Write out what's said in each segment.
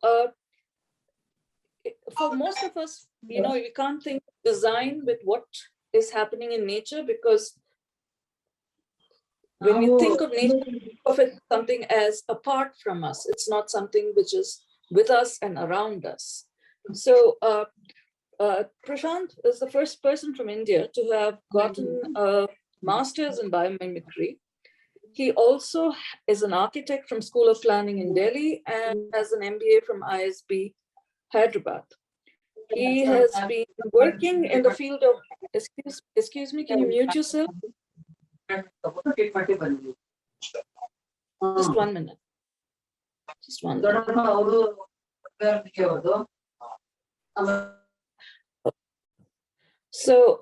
uh, for most of us, we can't think design with what is happening in nature, because when we think of nature, think of it something as apart from us. It's not something which is with us and around us. So Prashant is the first person from India to have gotten a master's in biomimicry. He also is an architect from School of Planning in Delhi and has an MBA from ISB Hyderabad. He has been working in the field of, excuse me, can you mute yourself? Just 1 minute. Just 1 minute. So,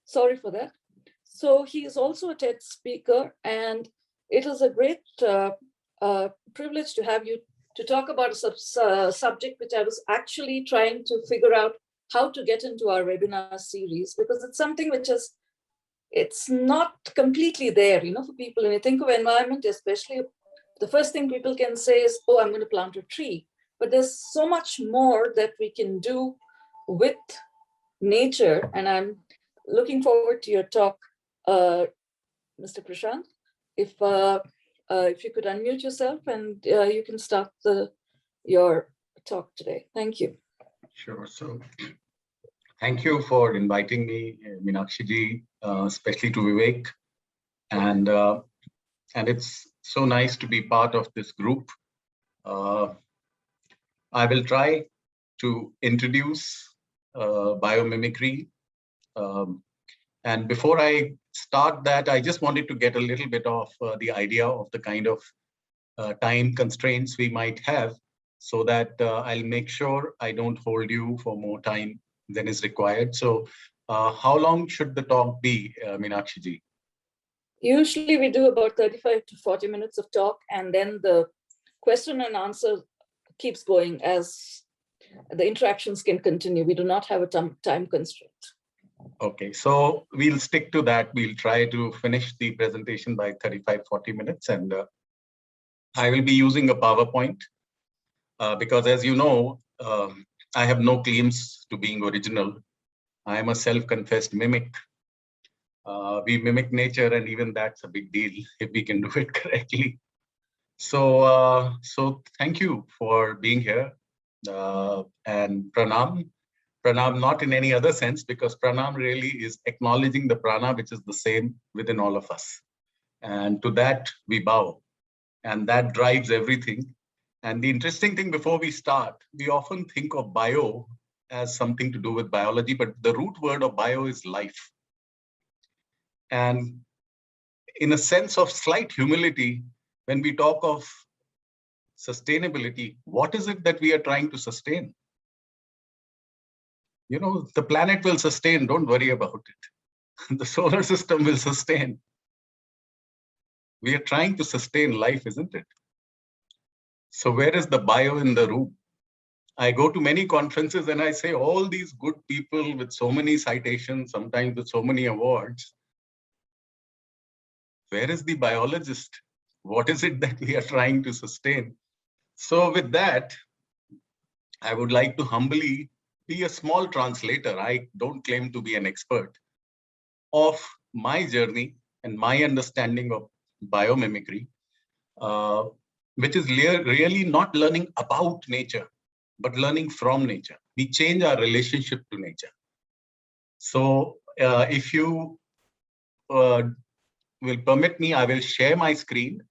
sorry for that. So he is also a TED speaker, and it is a great privilege to have you to talk about a subject which I was actually trying to figure out how to get into our webinar series, because it's something which is, it's not completely there, for people. When you think of environment, especially, the first thing people can say is, oh, I'm going to plant a tree. But there's so much more that we can do with nature. And I'm looking forward to your talk, Mr. Prashant. If you could unmute yourself and you can start your talk today. Thank you. Sure. So thank you for inviting me, Meenakshi ji, especially to Vivek. And it's so nice to be part of this group. I will try to introduce biomimicry. And before I start that, I just wanted to get a little bit of the idea of the kind of time constraints we might have, so that I'll make sure I don't hold you for more time than is required. So how long should the talk be, Meenakshi ji? Usually we do about 35 to 40 minutes of talk, and then the question and answer keeps going as the interactions can continue. We do not have a time constraint. Okay, so we'll stick to that. We'll try to finish the presentation by 35-40 minutes, and I will be using a PowerPoint because, as you know, I have no claims to being original. I am a self-confessed mimic. We mimic nature, and even that's a big deal if we can do it correctly. So, so thank you for being here, and pranam. Pranam, not in any other sense, because pranam really is acknowledging the prana, which is the same within all of us. And to that we bow, and that drives everything. And the interesting thing, before we start, we often think of bio as something to do with biology, but the root word of bio is life. And in a sense of slight humility, when we talk of sustainability, what is it that we are trying to sustain? The planet will sustain, don't worry about it. The solar system will sustain. We are trying to sustain life, isn't it? So where is the bio in the room? I go to many conferences and I say, all these good people with so many citations, sometimes with so many awards, where is the biologist? What is it that we are trying to sustain? So with that, I would like to humbly be a small translator. I don't claim to be an expert of my journey and my understanding of biomimicry, which is really not learning about nature, but learning from nature. We change our relationship to nature. So if you will permit me, I will share my screen,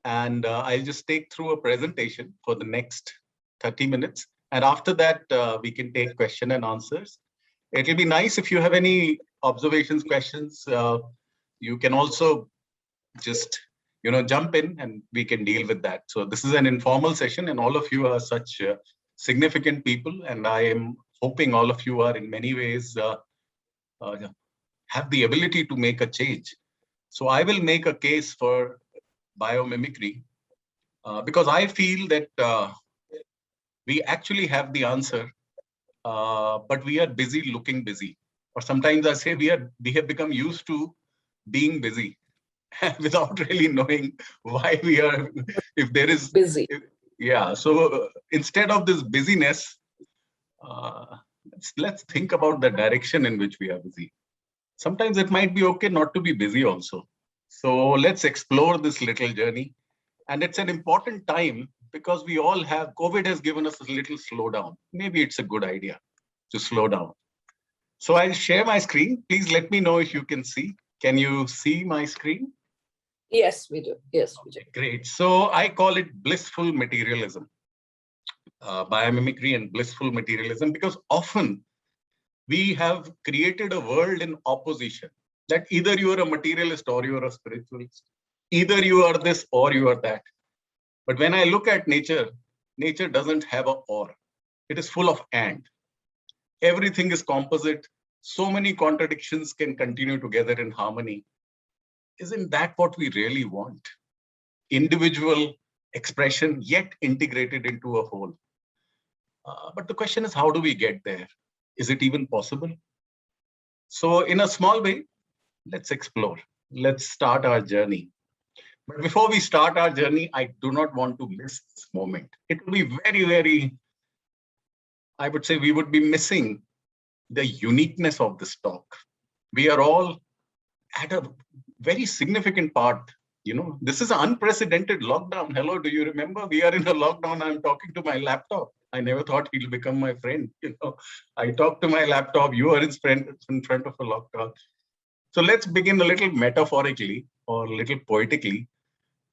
and I'll just take through a presentation for the next 30 minutes. And after that, we can take question and answers. It'll be nice if you have any observations, questions. You can also just jump in and we can deal with that. So this is an informal session, and all of you are such significant people, and I am hoping all of you are in many ways have the ability to make a change. So I will make a case for biomimicry because I feel that we actually have the answer, but we are busy looking busy. Or sometimes I say we have become used to being busy without really knowing why we are, if there is busy. Yeah, so instead of this busyness, uh, let's think about the direction in which we are busy. Sometimes it might be okay not to be busy also. So let's explore this little journey. And it's an important time because we all have, COVID has given us a little slowdown. Maybe it's a good idea to slow down. So I'll share my screen. Please let me know if you can see. Can you see my screen? Yes, we do. Yes, we do. Great. So I call it blissful materialism, biomimicry and blissful materialism, because often we have created a world in opposition, that either you are a materialist or you are a spiritualist. Either you are this or you are that. But when I look at nature, nature doesn't have a or. It is full of and. Everything is composite. So many contradictions can continue together in harmony. Isn't that what we really want? Individual expression, yet integrated into a whole. But the question is, how do we get there? Is it even possible? So in a small way, let's explore. Let's start our journey. But before we start our journey, I do not want to miss this moment. It will be very, very, I would say we would be missing the uniqueness of this talk. We are all at a very significant part. You know, this is an unprecedented lockdown. Hello, do you remember? We are in a lockdown. I'm talking to my laptop. I never thought he'll become my friend. You know, I talk to my laptop. You are in front of a lockdown. So let's begin a little metaphorically or a little poetically.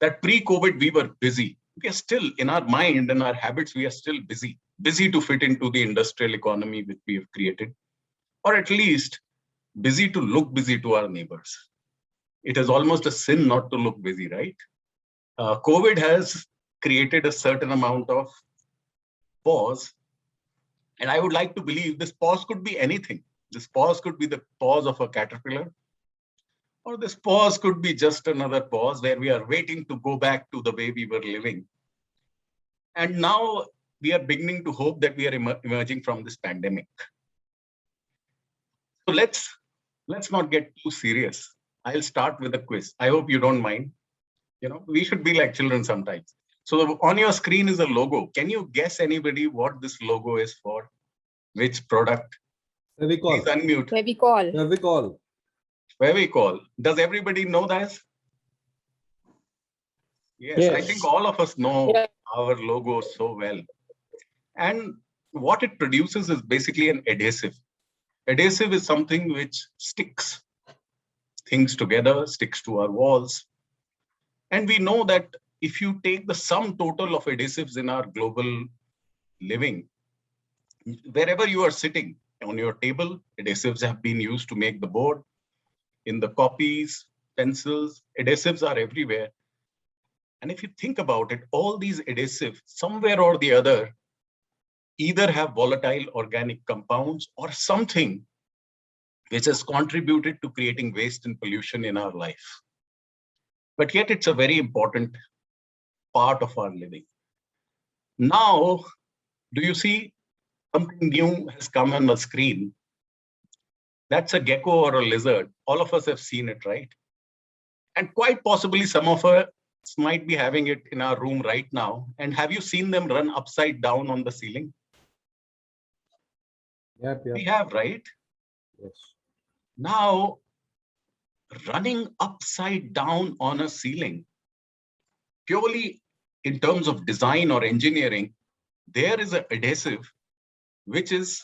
That pre-COVID, we were busy. We are still in our mind and our habits. We are still busy to fit into the industrial economy which we have created, or at least busy to look busy to our neighbors. It is almost a sin not to look busy, right? COVID has created a certain amount of pause. And I would like to believe this pause could be anything. This pause could be the pause of a caterpillar, or this pause could be just another pause where we are waiting to go back to the way we were living. And now we are beginning to hope that we are emerging from this pandemic. So let's not get too serious. I'll start with a quiz. I hope you don't mind. You know, we should be like children sometimes. So on your screen is a logo. Can you guess, anybody, what this logo is for? Which product? Fevicol. Please unmute. Fevicol. Fevicol. Fevicol. Does everybody know that? Yes, I think all of us know our logo so well. And what it produces is basically an adhesive. Adhesive is something which sticks things together, sticks to our walls. And we know that if you take the sum total of adhesives in our global living, wherever you are sitting on your table, adhesives have been used to make the board. In the copies, pencils, adhesives are everywhere. And if you think about it, all these adhesives, somewhere or the other, either have volatile organic compounds or something which has contributed to creating waste and pollution in our life. But yet it's a very important part of our living. Now, do you see something new has come on the screen? That's a gecko or a lizard. All of us have seen it, right? And quite possibly some of us might be having it in our room right now. And have you seen them run upside down on the ceiling? Yep. We have, right? Yes. Now, running upside down on a ceiling, purely in terms of design or engineering, there is an adhesive which is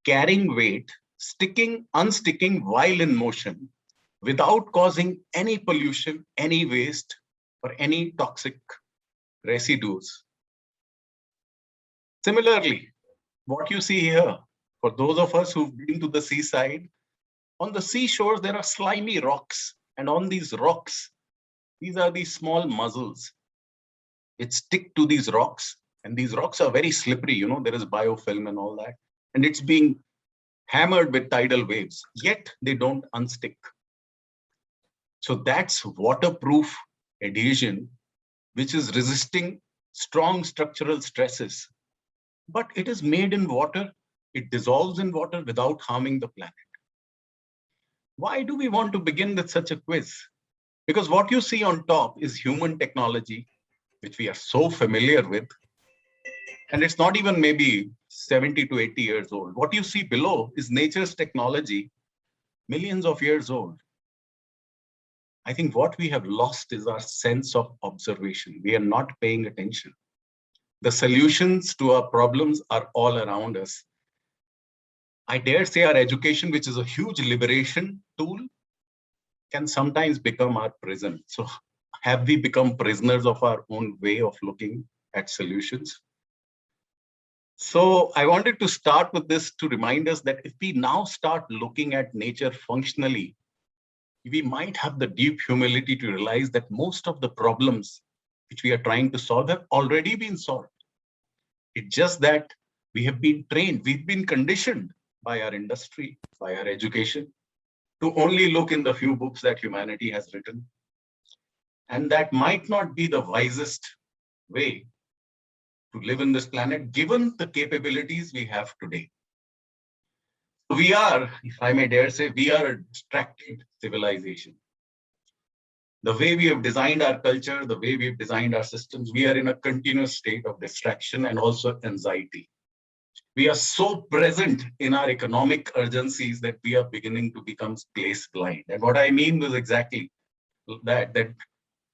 carrying weight, sticking, unsticking while in motion, without causing any pollution, any waste, or any toxic residues. Similarly, what you see here, for those of us who've been to the seaside, on the seashores, there are slimy rocks. And on these rocks, these are these small mussels which stick to these rocks. And these rocks are very slippery, you know, there is biofilm and all that. And it's being hammered with tidal waves, yet they don't unstick. So that's waterproof adhesion, which is resisting strong structural stresses. But it is made in water. It dissolves in water without harming the planet. Why do we want to begin with such a quiz? Because what you see on top is human technology, which we are so familiar with. And it's not even maybe 70 to 80 years old. What you see below is nature's technology, millions of years old. I think what we have lost is our sense of observation. We are not paying attention. The solutions to our problems are all around us. I dare say our education, which is a huge liberation tool, can sometimes become our prison. So have we become prisoners of our own way of looking at solutions? So I wanted to start with this to remind us that if we now start looking at nature functionally, we might have the deep humility to realize that most of the problems which we are trying to solve have already been solved. It's just that we have been trained, we've been conditioned by our industry, by our education, to only look in the few books that humanity has written. And that might not be the wisest way to live in this planet, given the capabilities we have today. We are, if I may dare say, we are a distracted civilization. The way we have designed our culture, the way we've designed our systems, we are in a continuous state of distraction and also anxiety. We are so present in our economic urgencies that we are beginning to become place blind. And what I mean was exactly that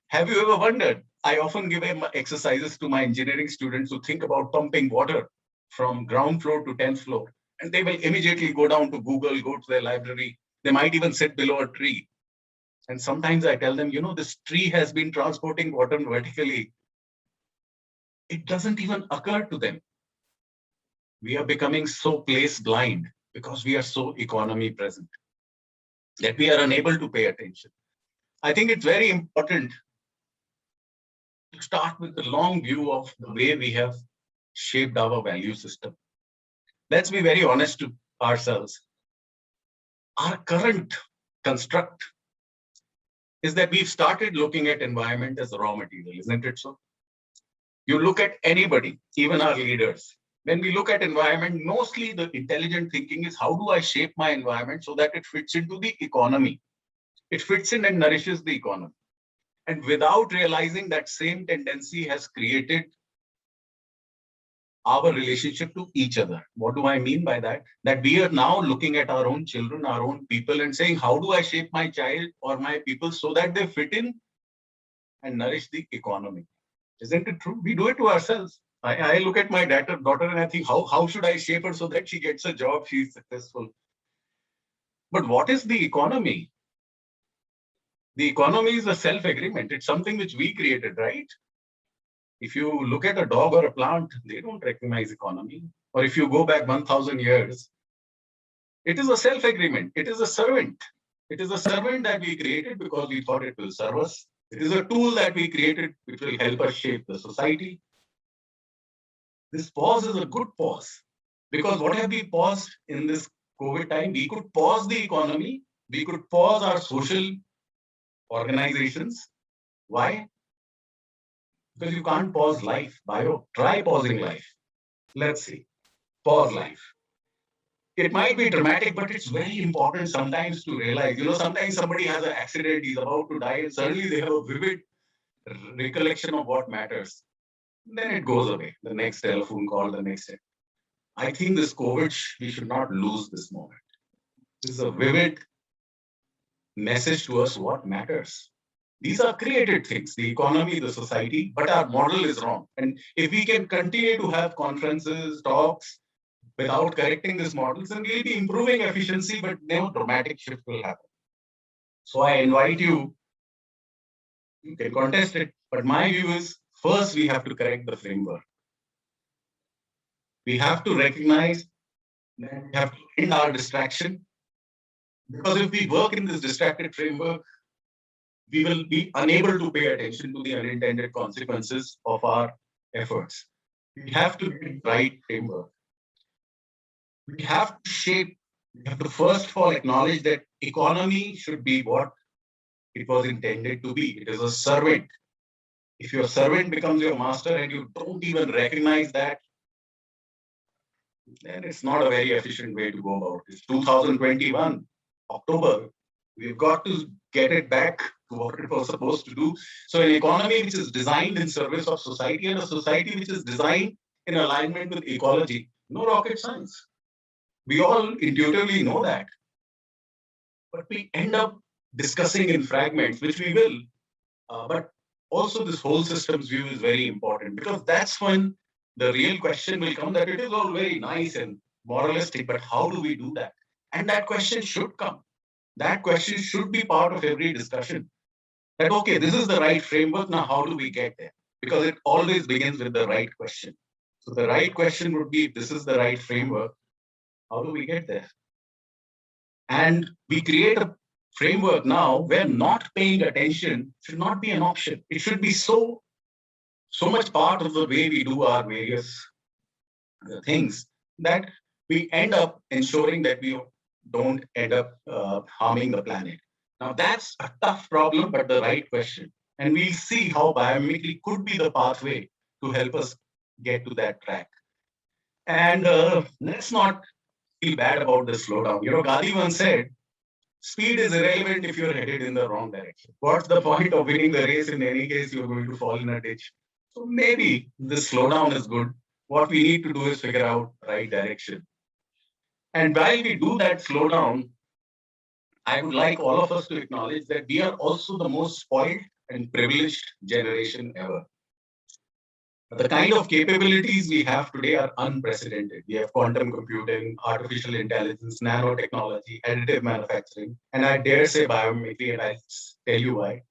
have you ever wondered? I often give exercises to my engineering students who think about pumping water from ground floor to 10th floor. And they will immediately go down to Google, go to their library. They might even sit below a tree. And sometimes I tell them, you know, this tree has been transporting water vertically. It doesn't even occur to them. We are becoming so place blind because we are so economy present that we are unable to pay attention. I think it's very important to start with the long view of the way we have shaped our value system. Let's be very honest to ourselves. Our current construct is that we've started looking at environment as raw material, isn't it so? You look at anybody, even our leaders. When we look at environment, mostly the intelligent thinking is how do I shape my environment so that it fits into the economy? It fits in and nourishes the economy. And without realizing that same tendency has created our relationship to each other. What do I mean by that? That we are now looking at our own children, our own people and saying, how do I shape my child or my people so that they fit in and nourish the economy? Isn't it true? We do it to ourselves. I look at my daughter and I think, how should I shape her so that she gets a job, she's successful? But what is the economy? The economy is a self-agreement. It's something which we created, right? If you look at a dog or a plant, they don't recognize economy. Or if you go back 1,000 years, it is a self-agreement. It is a servant. It is a servant that we created because we thought it will serve us. It is a tool that we created which will help us shape the society. This pause is a good pause because what have we paused in this COVID time? We could pause the economy. We could pause our social organizations. Why? Because you can't pause life. Try pausing life. Let's see. Pause life. It might be dramatic, but it's very important sometimes to realize, sometimes somebody has an accident, he's about to die, and suddenly they have a vivid recollection of what matters. Then it goes away. The next telephone call, the next step. I think this COVID, we should not lose this moment. This is a vivid message to us what matters. These are created things, the economy, the society, but our model is wrong. And if we can continue to have conferences, talks, without correcting these models, then we'll be improving efficiency, but no dramatic shift will happen. So I invite you, you can contest it, but my view is first we have to correct the framework. We have to recognize that we have to end our distraction, because if we work in this distracted framework, we will be unable to pay attention to the unintended consequences of our efforts. We have to get the right framework. We have to first of all acknowledge that economy should be what it was intended to be. It is a servant. If your servant becomes your master and you don't even recognize that, then it's not a very efficient way to go about it. It's 2021, October. We've got to get it back to what it was supposed to do. So an economy which is designed in service of society and a society which is designed in alignment with ecology. No rocket science. We all intuitively know that. But we end up discussing in fragments, which we will. But also this whole systems view is very important, because that's when the real question will come, that it is all very nice and moralistic, but how do we do that? And that question should come. That question should be part of every discussion. That, okay, this is the right framework, now how do we get there? Because it always begins with the right question. So the right question would be, if this is the right framework, how do we get there? And we create a framework now where not paying attention should not be an option. It should be so much part of the way we do our various things that we end up ensuring that we don't end up harming the planet. Now that's a tough problem, but the right question. And we'll see how biomimicry could be the pathway to help us get to that track. And let's not feel bad about the slowdown. You know, Gandhi once said, speed is irrelevant if you're headed in the wrong direction. What's the point of winning the race? In any case, you're going to fall in a ditch. So maybe this slowdown is good. What we need to do is figure out the right direction. And while we do that slowdown, I would like all of us to acknowledge that we are also the most spoiled and privileged generation ever. The kind of capabilities we have today are unprecedented. We have quantum computing, artificial intelligence, nanotechnology, additive manufacturing, and I dare say biomimicry, and I'll tell you why.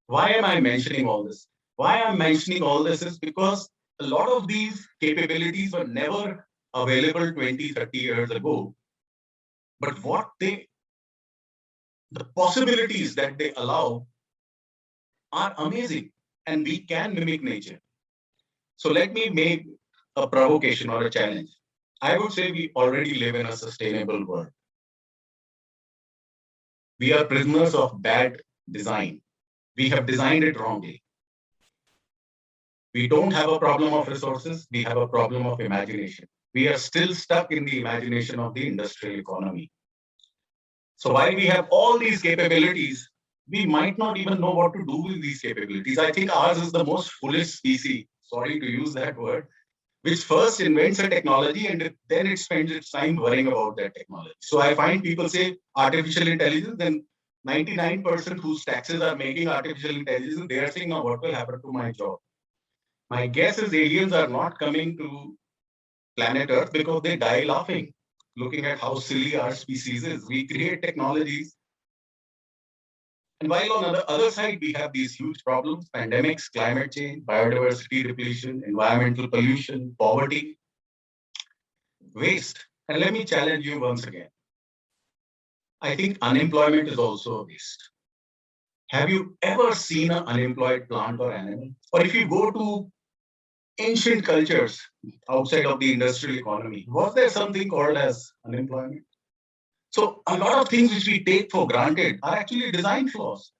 Why am I mentioning all this? Why I'm mentioning all this is because a lot of these capabilities were never available 20, 30 years ago. But the possibilities that they allow are amazing, and we can mimic nature. So let me make a provocation or a challenge. I would say we already live in a sustainable world. We are prisoners of bad design. We have designed it wrongly. We don't have a problem of resources, we have a problem of imagination. We are still stuck in the imagination of the industrial economy. So while we have all these capabilities, we might not even know what to do with these capabilities. I think ours is the most foolish species, sorry to use that word, which first invents a technology and then it spends its time worrying about that technology. So I find people say artificial intelligence, then 99% whose taxes are making artificial intelligence, they are saying, now what will happen to my job? My guess is aliens are not coming to planet Earth because they die laughing, looking at how silly our species is. We create technologies. And while on the other side, we have these huge problems, pandemics, climate change, biodiversity depletion, environmental pollution, poverty, waste. And let me challenge you once again. I think unemployment is also a waste. Have you ever seen an unemployed plant or animal? Or if you go to ancient cultures outside of the industrial economy, was there something called as unemployment? So a lot of things which we take for granted are actually design flaws.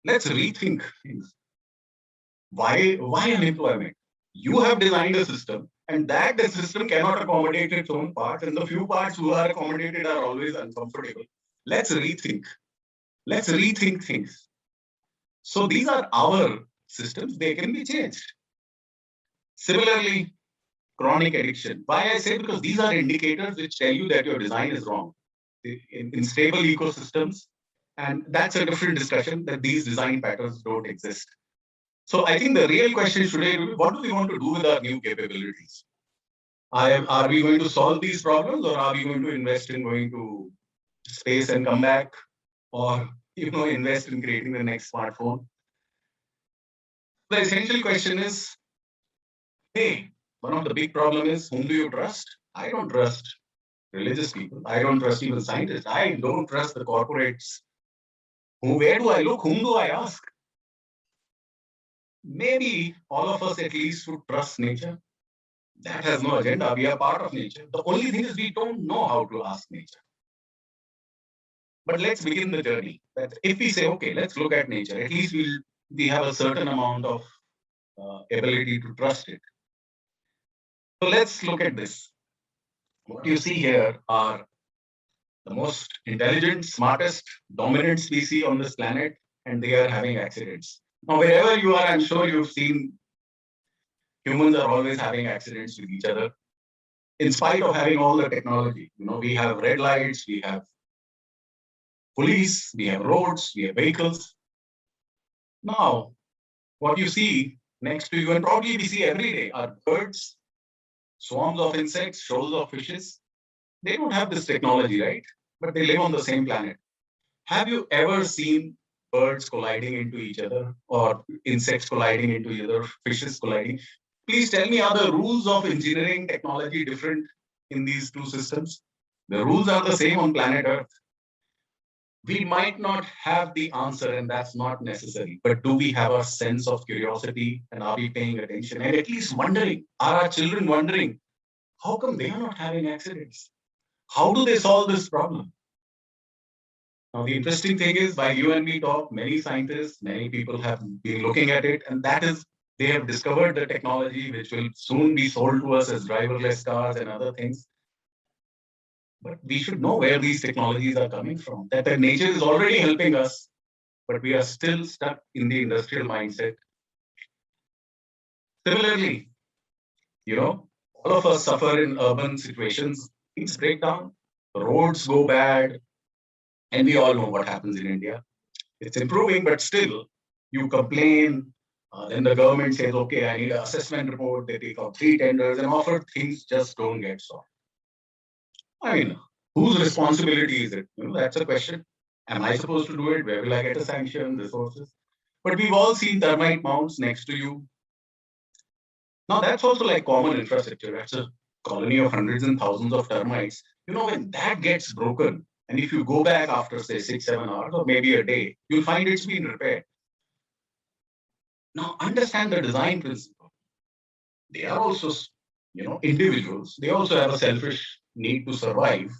Let's rethink things. Why unemployment? You have designed a system, and that the system cannot accommodate its own parts, and the few parts who are accommodated are always uncomfortable. Let's rethink. Let's rethink things. So these are our systems, they can be changed. Similarly, chronic addiction. Why I say? Because these are indicators which tell you that your design is wrong. In stable ecosystems, and that's a different discussion, that these design patterns don't exist. So I think the real question today is, what do we want to do with our new capabilities? Are we going to solve these problems, or are we going to invest in going to space and come back, or invest in creating the next smartphone? The essential question is, hey, one of the big problems is, whom do you trust? I don't trust religious people. I don't trust even scientists. I don't trust the corporates. Where do I look? Whom do I ask? Maybe all of us at least would trust nature. That has no agenda. We are part of nature. The only thing is we don't know how to ask nature. But let's begin the journey. That if we say, okay, let's look at nature, at least we have a certain amount of ability to trust it. So let's look at this. What you see here are the most intelligent, smartest, dominant species on this planet, and they are having accidents. Now, wherever you are, I'm sure you've seen Humans are always having accidents with each other, in spite of having all the technology. We have red lights, we have police, we have roads, we have vehicles. Now, what you see next to you, and probably we see every day, are birds, swarms of insects, shoals of fishes. They don't have this technology, right? But they live on the same planet. Have you ever seen birds colliding into each other, or insects colliding into each other, fishes colliding? Please tell me, are the rules of engineering technology different in these two systems? The rules are the same on planet Earth. We might not have the answer, and that's not necessary. But do we have a sense of curiosity, and are we paying attention? And at least wondering, are our children wondering, how come they are not having accidents? How do they solve this problem? Now, the interesting thing is, while you and me talk, many scientists, many people have been looking at it, and that is, they have discovered the technology which will soon be sold to us as driverless cars and other things. But we should know where these technologies are coming from, that the nature is already helping us, but we are still stuck in the industrial mindset. Similarly, all of us suffer in urban situations. Things break down, roads go bad, and we all know what happens in India. It's improving, but still, you complain. Then the government says, okay, I need an assessment report. They take out 3 tenders, and often things just don't get solved. I mean, whose responsibility is it? That's a question. Am I supposed to do it? Where will I get a sanction, resources? But we've all seen termite mounds next to you. Now, that's also like common infrastructure. That's a colony of hundreds and thousands of termites. When that gets broken, and if you go back after, say, 6-7 hours or maybe a day, you'll find it's been repaired. Now, understand the design principle. They are also, individuals. They also have a selfish need to survive.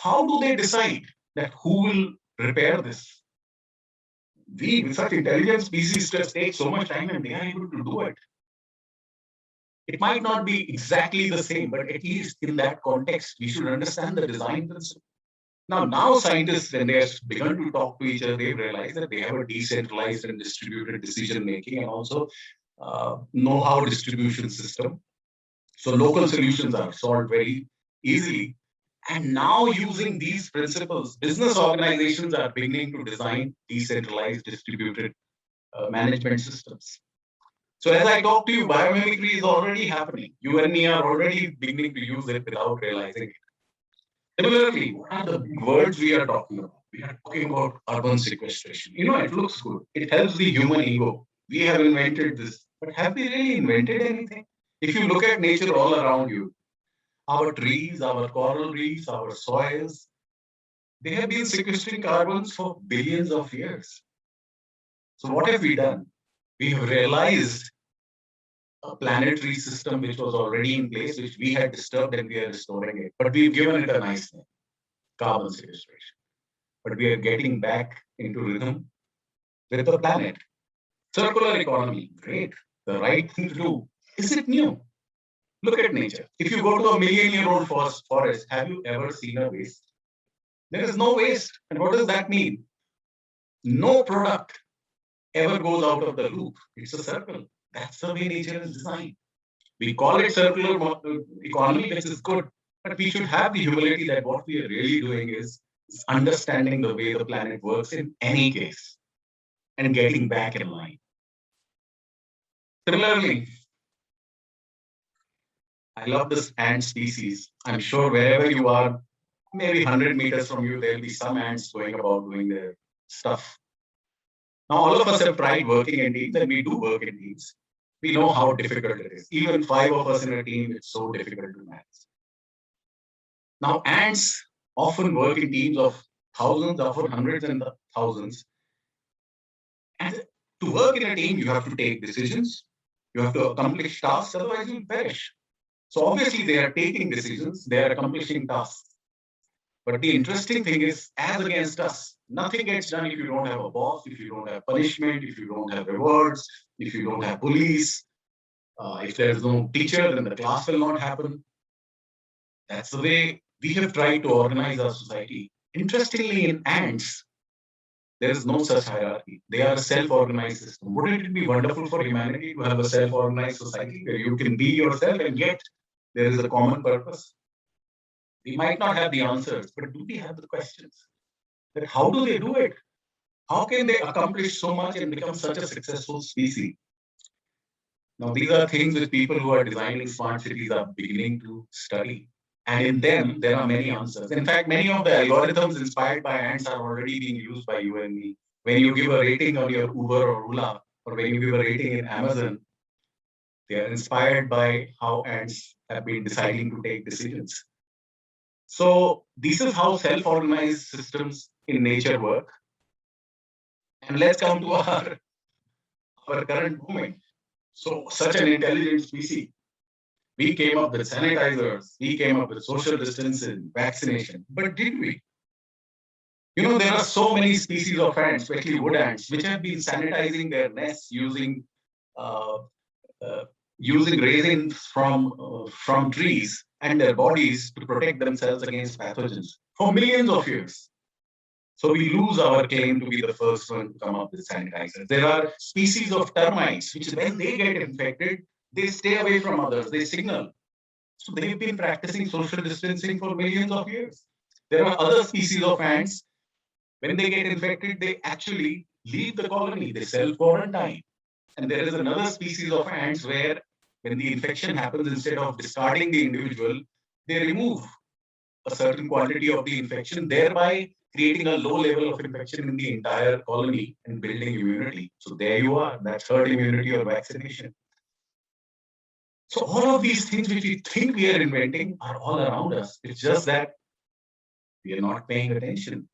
How do they decide that who will repair this? We, with such intelligent species, just take so much time and they are able to do it. It might not be exactly the same, but at least in that context, we should understand the design principle. Now scientists, when they have begun to talk to each other, they realize that they have a decentralized and distributed decision making, and also know-how distribution system. So local solutions are solved very easily. And now, using these principles, business organizations are beginning to design decentralized, distributed management systems. So as I talk to you, biomimicry is already happening. You and me are already beginning to use it without realizing it. Similarly, what are the big words we are talking about? We are talking about urban sequestration. It looks good. It helps the human ego. We have invented this, but have we really invented anything? If you look at nature all around you, our trees, our coral reefs, our soils, they have been sequestering carbons for billions of years. So what have we done? We have realized a planetary system which was already in place, which we had disturbed, and we are restoring it. But we've given it a nice name, carbon sequestration. But we are getting back into rhythm with the planet. Circular economy, great. The right thing to do. Is it new? Look at nature. If you go to a million-year-old forest, have you ever seen a waste? There is no waste. And what does that mean? No product ever goes out of the loop. It's a circle. That's the way nature is designed. We call it circular economy, which is good, but we should have the humility that what we are really doing is understanding the way the planet works in any case and getting back in line. Similarly, I love this ant species. I'm sure wherever you are, maybe 100 meters from you, there'll be some ants going about doing their stuff. Now, all of us have tried working in teams, and we do work in teams. We know how difficult it is. Even 5 of us in a team, it's so difficult to manage. Now, ants often work in teams of thousands, often hundreds and thousands. And to work in a team, you have to take decisions. You have to accomplish tasks, otherwise you'll perish. So obviously they are taking decisions, they are accomplishing tasks. But the interesting thing is, as against us, nothing gets done if you don't have a boss, if you don't have punishment, if you don't have rewards, if you don't have police, if there's no teacher, then the class will not happen. That's the way we have tried to organize our society. Interestingly, in ants, There is no such hierarchy. They are a self-organized system. Wouldn't it be wonderful for humanity to have a self-organized society where you can be yourself and yet there is a common purpose? We might not have the answers, but do we have the questions? That how do they do it? How can they accomplish so much and become such a successful species? Now, these are things which people who are designing smart cities are beginning to study. And in them, there are many answers. In fact, many of the algorithms inspired by ants are already being used by you and me. When you give a rating on your Uber or Ola, or when you give a rating in Amazon, they are inspired by how ants have been deciding to take decisions. So this is how self-organized systems in nature work. And let's come to our current moment. So such an intelligent species. We came up with sanitizers, we came up with social distancing, vaccination, but did we? You know, there are so many species of ants, especially wood ants, which have been sanitizing their nests using uh, using resins from trees and their bodies to protect themselves against pathogens for millions of years. So we lose our claim to be the first one to come up with sanitizers. There are species of termites, which when they get infected, they stay away from others, they signal. So they've been practicing social distancing for millions of years. There are other species of ants. When they get infected, they actually leave the colony, they self-quarantine. And there is another species of ants where when the infection happens, instead of discarding the individual, they remove a certain quantity of the infection, thereby creating a low level of infection in the entire colony and building immunity. So there you are, that's herd immunity or vaccination. So all of these things which we think we are inventing are all around us. It's just that we are not paying attention.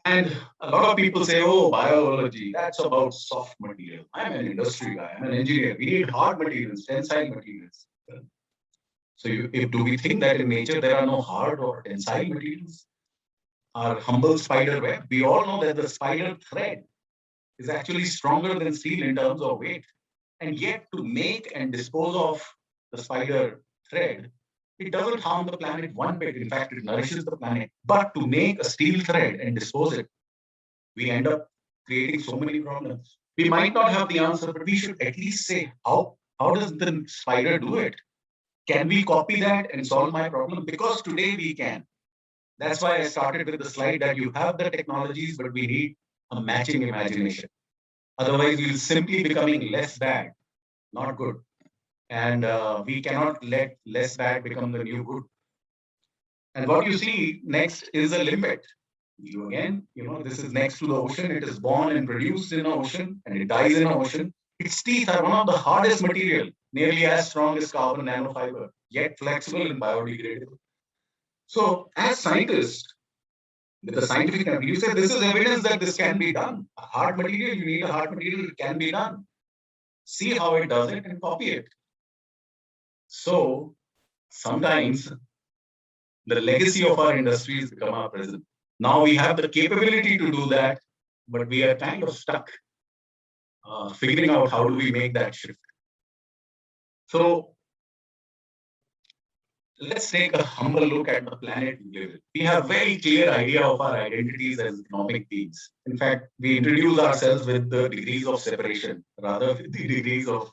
And a lot of people say, oh, biology, that's about soft material. I'm an industry guy, I'm an engineer. We need hard materials, tensile materials. So do we think that in nature there are no hard or tensile materials? Our humble spider web, we all know that the spider thread is actually stronger than steel in terms of weight. And yet to make and dispose of the spider thread, it doesn't harm the planet one bit. In fact, it nourishes the planet. But to make a steel thread and dispose it, we end up creating so many problems. We might not have the answer, but we should at least say, how does the spider do it? Can we copy that and solve my problem? Because today we can. That's why I started with the slide that you have the technologies, but we need a matching imagination. Otherwise, we'll simply becoming less bad, not good. And we cannot let less bad become the new good. And what you see next is a limpet. You again, this is next to the ocean. It is born and produced in the ocean, and it dies in the ocean. Its teeth are one of the hardest material, nearly as strong as carbon nanofiber, yet flexible and biodegradable. So, as scientists, with the scientific method, you say this is evidence that this can be done. A hard material, you need a hard material, it can be done. See how it does it and copy it. So, sometimes the legacy of our industries become our present. Now we have the capability to do that, but we are kind of stuck figuring out how do we make that shift. So let's take a humble look at the planet we live in. We have very clear idea of our identities as economic beings. In fact, we introduce ourselves with the degrees of separation, rather with the degrees of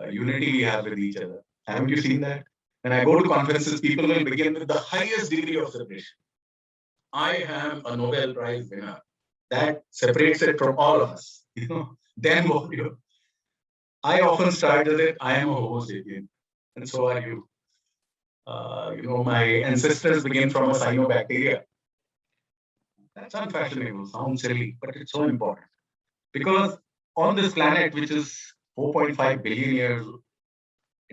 unity we have with each other. Haven't you seen that? When I go to conferences, people will begin with the highest degree of separation. I am a Nobel Prize winner. That separates it from all of us. Then what? I often start with it. I am a Homo sapien, and so are you. My ancestors begin from a cyanobacteria. That's unfashionable, sounds silly, but it's so important. Because on this planet, which is 4.5 billion years,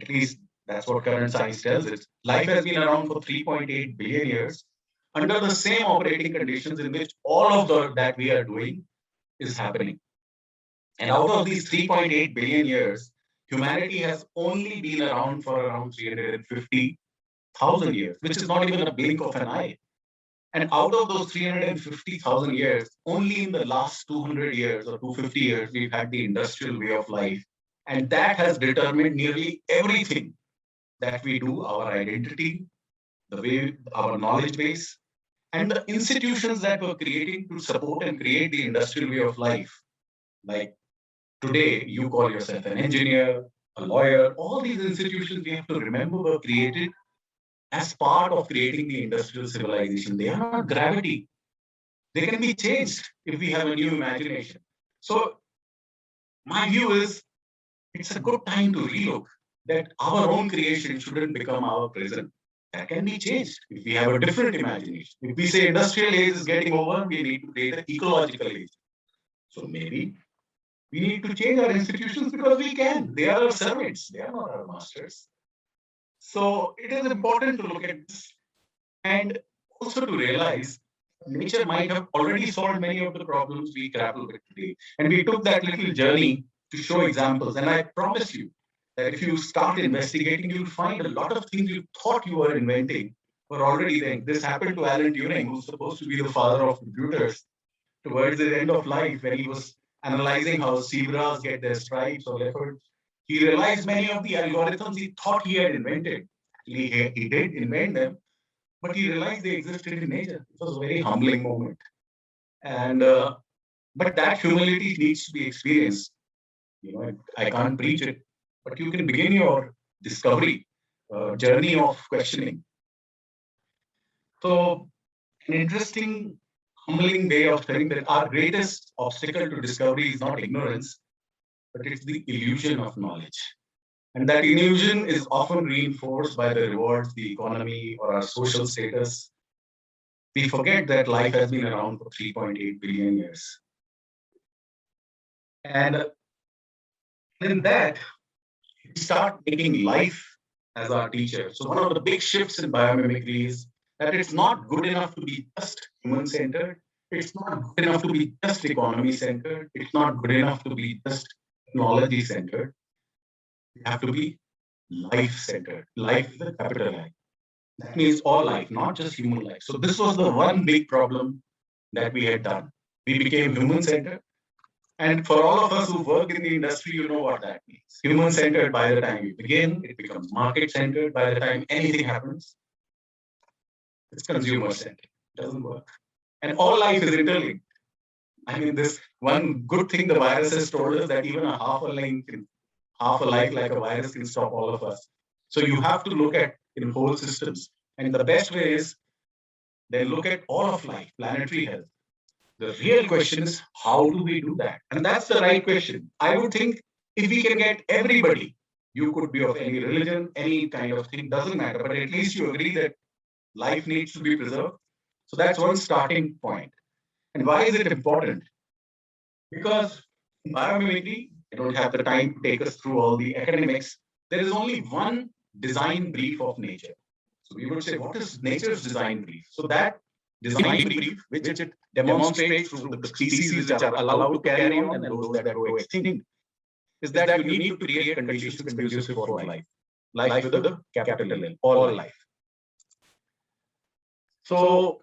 at least that's what current science tells us, life has been around for 3.8 billion years under the same operating conditions in which all of that we are doing is happening. And out of these 3.8 billion years, humanity has only been around for around 350,000 years, which is not even a blink of an eye. And out of those 350,000 years, only in the last 200 years or 250 years, we've had the industrial way of life. And that has determined nearly everything that we do, our identity, the way, our knowledge base. And the institutions that were creating to support and create the industrial way of life, like today, you call yourself an engineer, a lawyer, all these institutions we have to remember were created as part of creating the industrial civilization. They are not gravity. They can be changed if we have a new imagination. So my view is it's a good time to relook that our own creation shouldn't become our prison. That can be changed if we have a different imagination. If we say industrial age is getting over, we need to create an ecological age. So maybe we need to change our institutions because we can. They are our servants. They are not our masters. So it is important to look at this and also to realize nature might have already solved many of the problems we grapple with today. And we took that little journey to show examples. And I promise you that if you start investigating, you'll find a lot of things you thought you were inventing were already there. This happened to Alan Turing, who's supposed to be the father of computers. Towards the end of life, when he was analyzing how zebras get their stripes or leopards, he realized many of the algorithms he thought he had invented. Actually, he did invent them, but he realized they existed in nature. It was a very humbling moment. And but that humility needs to be experienced. I can't preach it, but you can begin your discovery journey of questioning. So, an interesting, humbling way of telling that our greatest obstacle to discovery is not ignorance, but it's the illusion of knowledge. And that illusion is often reinforced by the rewards, the economy, or our social status. We forget that life has been around for 3.8 billion years. And in that, we start making life as our teacher. So one of the big shifts in biomimicry is that it's not good enough to be just human-centered. It's not good enough to be just economy-centered. It's not good enough to be just technology-centered. We have to be life-centered. Life with a capital I. That means all life, not just human life. So this was the one big problem that we had done. We became human-centered. And for all of us who work in the industry, you know what that means. Human-centered by the time you begin, it becomes market-centered by the time anything happens. It's consumer-centered. It doesn't work. And all life is interlinked. I mean, this one good thing the virus has told us that even a half a life like a virus can stop all of us. So you have to look at in whole systems. And the best way is then look at all of life, planetary health. The real question is, how do we do that? And that's the right question. I would think if we can get everybody, you could be of any religion, any kind of thing, doesn't matter, but at least you agree that life needs to be preserved. So that's one starting point. And why is it important? Because in biomimicry, I don't have the time to take us through all the academics. There is only one design brief of nature. So we would say, what is nature's design brief? So that design brief, which it demonstrates through the species which are allowed to carry on and those that go extinct, is that you need to create conditions conducive for life. Life with a capital L, all life. So,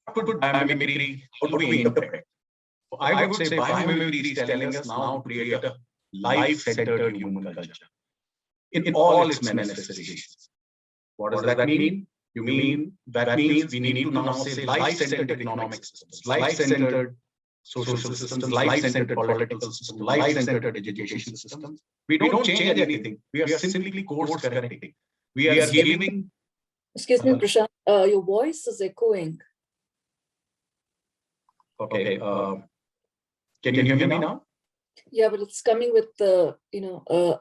what would biomimicry, how do we interpret? I would say biomimicry is telling us now to create a life-centered human culture in all its manifestations. What does that mean? That means we need to now say life-centered economic systems, life-centered social systems, life-centered political systems, life-centered education systems. We don't change anything. We are simply course correcting. We are giving. Excuse me, Prashant, your voice is echoing. Okay. Can you hear me now? Yeah, but it's coming with the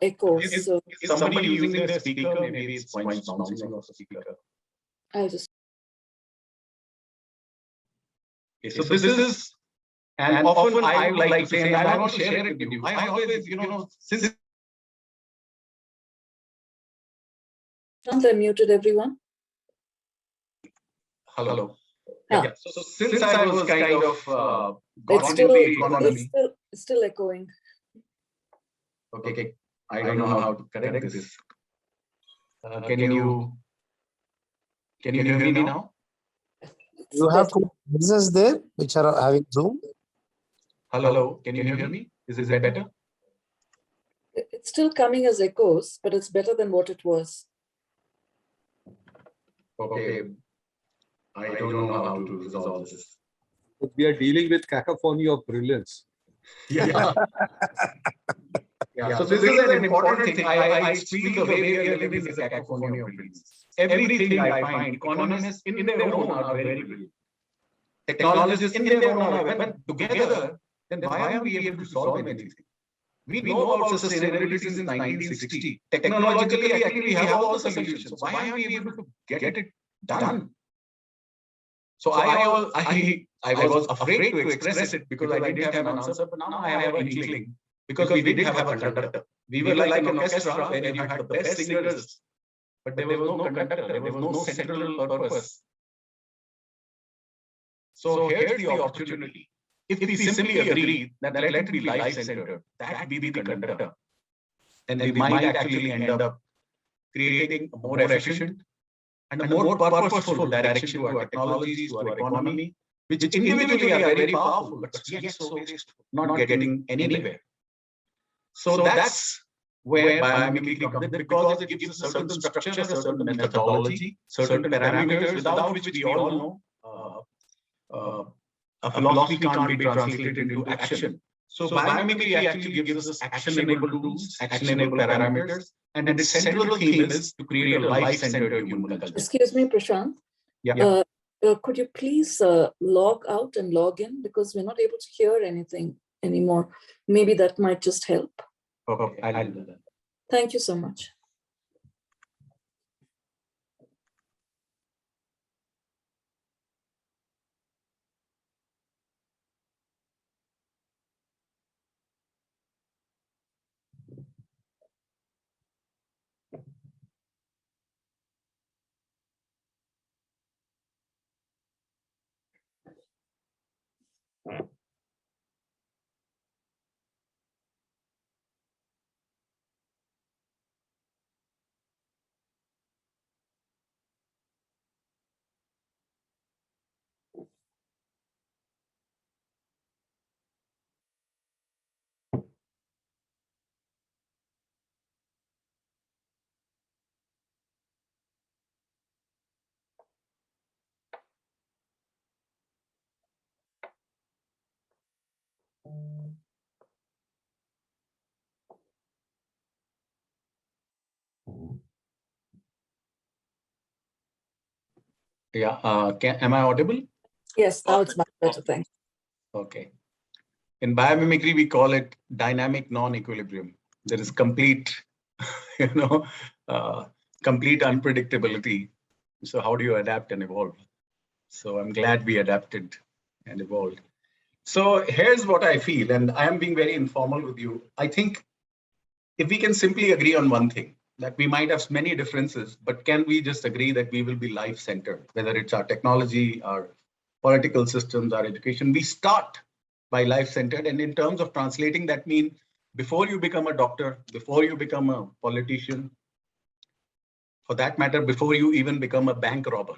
echo. Is So somebody using their speaker? Maybe it's points bouncing off the speaker. I'll just. Okay, so this is, and often I would like to say, and I want to share it with you. I always, since I muted everyone. Hello. Ah. Yeah. So since I was kind of It's got into the economy. It's still echoing. Okay. I don't know how to correct this. Can you hear me now? You have two businesses there which are having Zoom. Hello. Can you hear me? Is it better? It's still coming as echoes, but it's better than what it was. Okay. I don't know how to resolve this. But we are dealing with cacophony of brilliance. Yeah. Yeah. So this is an important thing. I feel the way we are living is a cacophony of brilliance. Everything I find, economists in their own are very brilliant. Technologists in their own are, when together, then why aren't we able to solve anything? We know about sustainability since 1960. Technologically, actually, we have all the solutions. So why aren't we able to get it done? So I was afraid to express it because I didn't have an answer, but now I have an inkling because we didn't have a conductor. We were like an orchestra where you had the best singers, but there was no conductor, there was no central purpose. So here's the opportunity. If we simply agree that let it be life-centered, that be the conductor, then we might actually end up creating a more efficient and a more purposeful direction to our technologies, to our economy, which individually are very powerful, but yet so wasteful, not getting anywhere. So that's where biomimicry comes in, because it gives a certain structure, a certain methodology, certain parameters without which we all know a philosophy can't be translated into action. So biomimicry actually gives us action-enabled tools, action-enabled parameters, and its central theme is to create a life-centered human culture. Excuse me, Prashant. Yeah. Could you please log out and log in, because we're not able to hear anything anymore. Maybe that might just help. Okay, I'll do that. Thank you so much. Yeah, am I audible? Yes, now it's much better. Thanks. Okay. In biomimicry, we call it dynamic non-equilibrium. There is complete, complete unpredictability. So how do you adapt and evolve? So I'm glad we adapted and evolved. So here's what I feel, and I am being very informal with you. I think if we can simply agree on one thing, that we might have many differences, but can we just agree that we will be life-centered, whether it's our technology, our political systems, our education, we start by life-centered. And in terms of translating, that means before you become a doctor, before you become a politician, for that matter, before you even become a bank robber,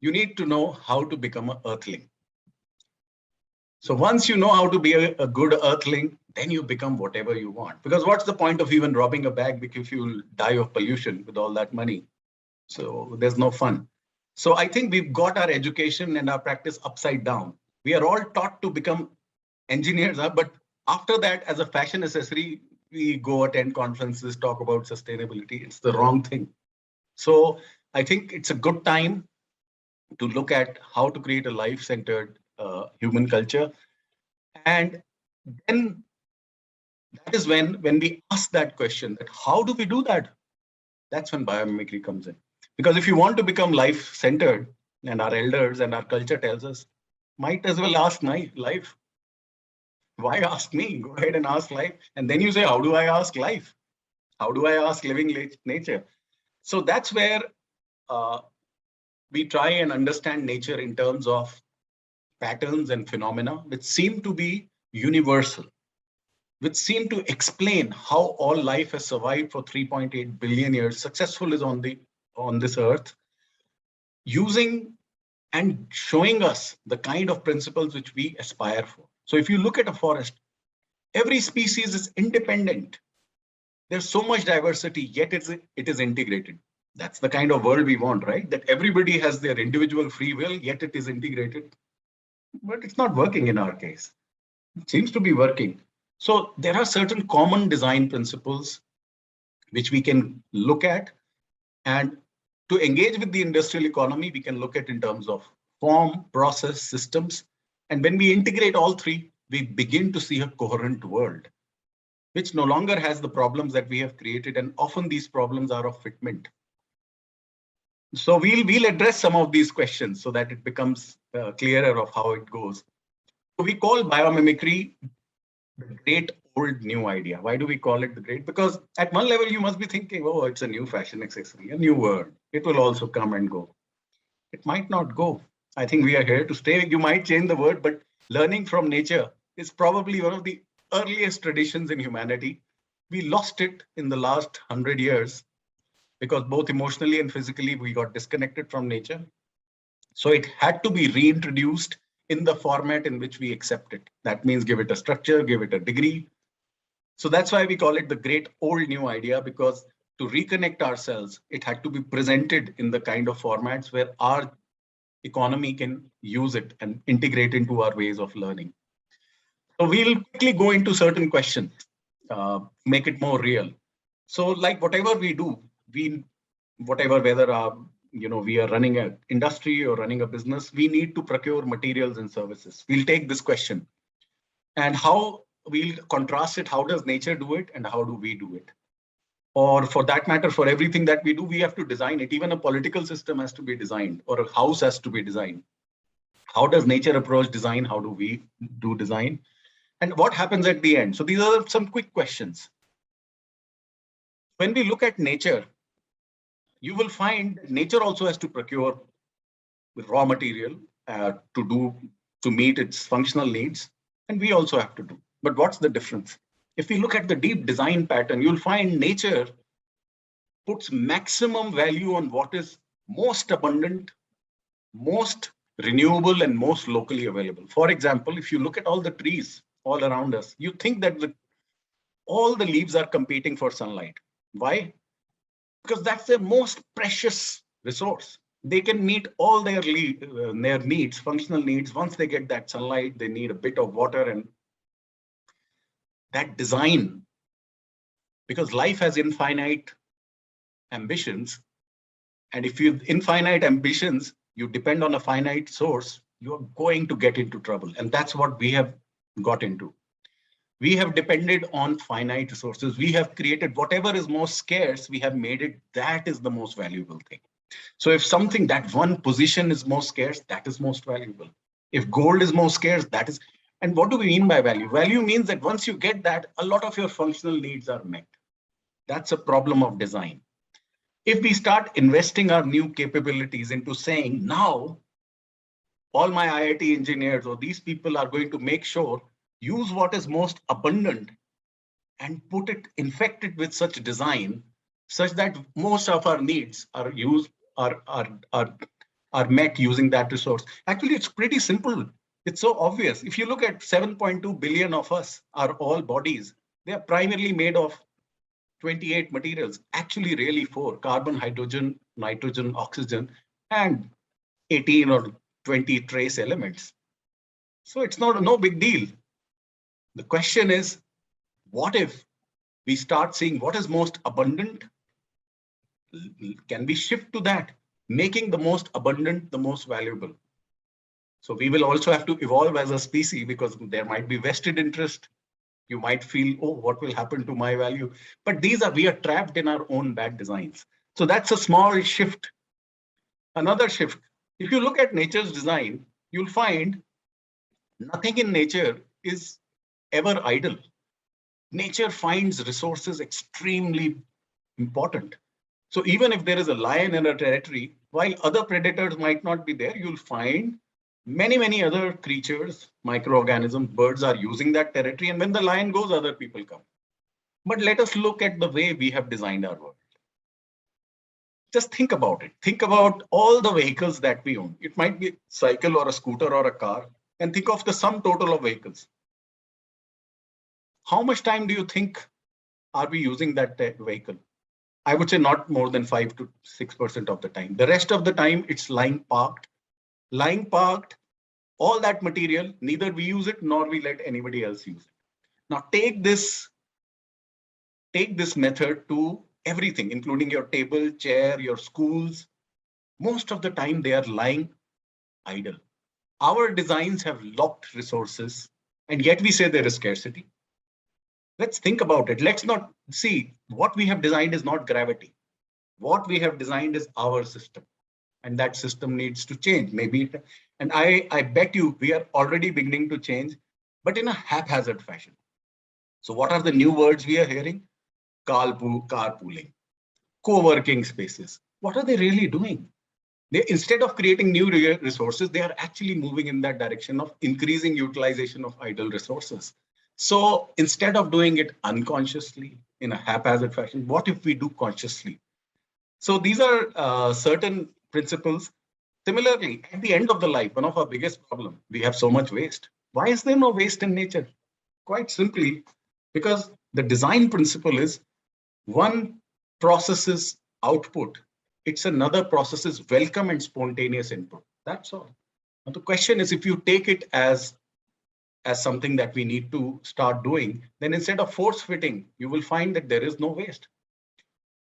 you need to know how to become an earthling. So once you know how to be a good earthling, then you become whatever you want. Because what's the point of even robbing a bank if you'll die of pollution with all that money? So there's no fun. So I think we've got our education and our practice upside down. We are all taught to become engineers, but after that, as a fashion accessory, we go attend conferences, talk about sustainability. It's the wrong thing. So I think it's a good time to look at how to create a life-centered human culture. And then that is when we ask that question, that how do we do that? That's when biomimicry comes in. Because if you want to become life-centered, and our elders and our culture tells us, might as well ask life. Why ask me? Go ahead and ask life. And then you say, how do I ask life? How do I ask living nature? So that's where we try and understand nature in terms of patterns and phenomena, which seem to be universal, which seem to explain how all life has survived for 3.8 billion years, successful is on this earth, using and showing us the kind of principles which we aspire for. So if you look at a forest, every species is independent. There's so much diversity, yet it is integrated. That's the kind of world we want, right? That everybody has their individual free will, yet it is integrated. But it's not working in our case. It seems to be working. So there are certain common design principles which we can look at. And to engage with the industrial economy, we can look at in terms of form, process, systems. And when we integrate all three, we begin to see a coherent world, which no longer has the problems that we have created. And often these problems are of fitment. So we'll address some of these questions so that it becomes clearer of how it goes. So we call biomimicry the great old new idea. Why do we call it the great? Because at one level you must be thinking, oh, it's a new fashion accessory, a new word. It will also come and go. It might not go. I think we are here to stay. You might change the word, but learning from nature is probably one of the earliest traditions in humanity. We lost it in the last 100 years because both emotionally and physically we got disconnected from nature. So it had to be reintroduced in the format in which we accept it. That means give it a structure, give it a degree. So that's why we call it the great old new idea, because to reconnect ourselves, it had to be presented in the kind of formats where our economy can use it and integrate into our ways of learning. So we'll quickly go into certain questions, make it more real. So like whatever we do, whether we are running an industry or running a business, we need to procure materials and services. We'll take this question and how we'll contrast it. How does nature do it and how do we do it? Or for that matter, for everything that we do, we have to design it. Even a political system has to be designed, or a house has to be designed. How does nature approach design? How do we do design? And what happens at the end? So these are some quick questions. When we look at nature, you will find nature also has to procure raw material to meet its functional needs, and we also have to do. But what's the difference? If we look at the deep design pattern, you'll find nature puts maximum value on what is most abundant, most renewable, and most locally available. For example, if you look at all the trees all around us, you think that all the leaves are competing for sunlight. Why? Because that's their most precious resource. They can meet all their needs, functional needs. Once they get that sunlight, they need a bit of water, and that design, because life has infinite ambitions. And if you have infinite ambitions, you depend on a finite source, you're going to get into trouble. And that's what we have got into. We have depended on finite resources. We have created whatever is most scarce, we have made it, that is the most valuable thing. So if something, that one position is most scarce, that is most valuable. If gold is most scarce, that is. And what do we mean by value? Value means that once you get that, a lot of your functional needs are met. That's a problem of design. If we start investing our new capabilities into saying, now, all my IIT engineers or these people are going to make sure use what is most abundant and infect it with such design, such that most of our needs are met using that resource. Actually, it's pretty simple. It's so obvious. If you look at 7.2 billion of us are all bodies, they are primarily made of 28 materials, actually really 4: carbon, hydrogen, nitrogen, oxygen, and 18 or 20 trace elements. So it's no big deal. The question is, what if we start seeing what is most abundant? Can we shift to that, making the most abundant the most valuable? So we will also have to evolve as a species, because there might be vested interest. You might feel, oh, what will happen to my value? But we are trapped in our own bad designs. So that's a small shift. Another shift, if you look at nature's design, you'll find nothing in nature is ever idle. Nature finds resources extremely important. So even if there is a lion in a territory, while other predators might not be there, you'll find many other creatures, microorganisms, birds are using that territory. And when the lion goes, other people come. But let us look at the way we have designed our world. Just think about it. Think about all the vehicles that we own. It might be a cycle or a scooter or a car, and think of the sum total of vehicles. How much time do you think are we using that vehicle? I would say not more than 5 to 6% of the time. The rest of the time, it's lying parked. Lying parked, all that material, neither we use it nor we let anybody else use it. Now take this method to everything, including your table, chair, your schools. Most of the time they are lying idle. Our designs have locked resources, and yet we say there is scarcity. Let's think about it. Let's not see what we have designed is not gravity. What we have designed is our system, and that system needs to change. Maybe, and I bet you we are already beginning to change, but in a haphazard fashion. So what are the new words we are hearing? Carpooling, co-working spaces. What are they really doing? They, instead of creating new resources, they are actually moving in that direction of increasing utilization of idle resources. So instead of doing it unconsciously in a haphazard fashion, what if we do consciously? So these are certain principles. Similarly, at the end of the life, one of our biggest problems, we have so much waste. Why is there no waste in nature? Quite simply, because the design principle is one processes output, it's another processes welcome and spontaneous input. That's all. Now the question is, if you take it as something that we need to start doing, then instead of force fitting, you will find that there is no waste.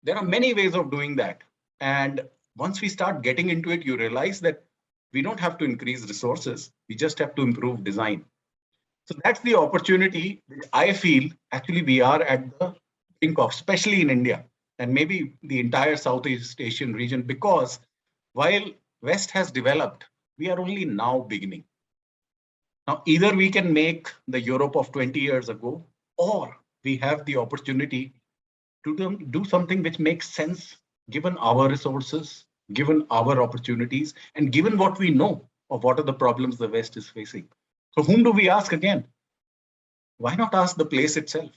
There are many ways of doing that. And once we start getting into it, you realize that we don't have to increase resources. We just have to improve design. So that's the opportunity which I feel actually we are at the brink of, especially in India and maybe the entire Southeast Asian region, because while West has developed, we are only now beginning. Now, either we can make the Europe of 20 years ago, or we have the opportunity to do something which makes sense given our resources, given our opportunities, and given what we know of what are the problems the West is facing. So whom do we ask again? Why not ask the place itself?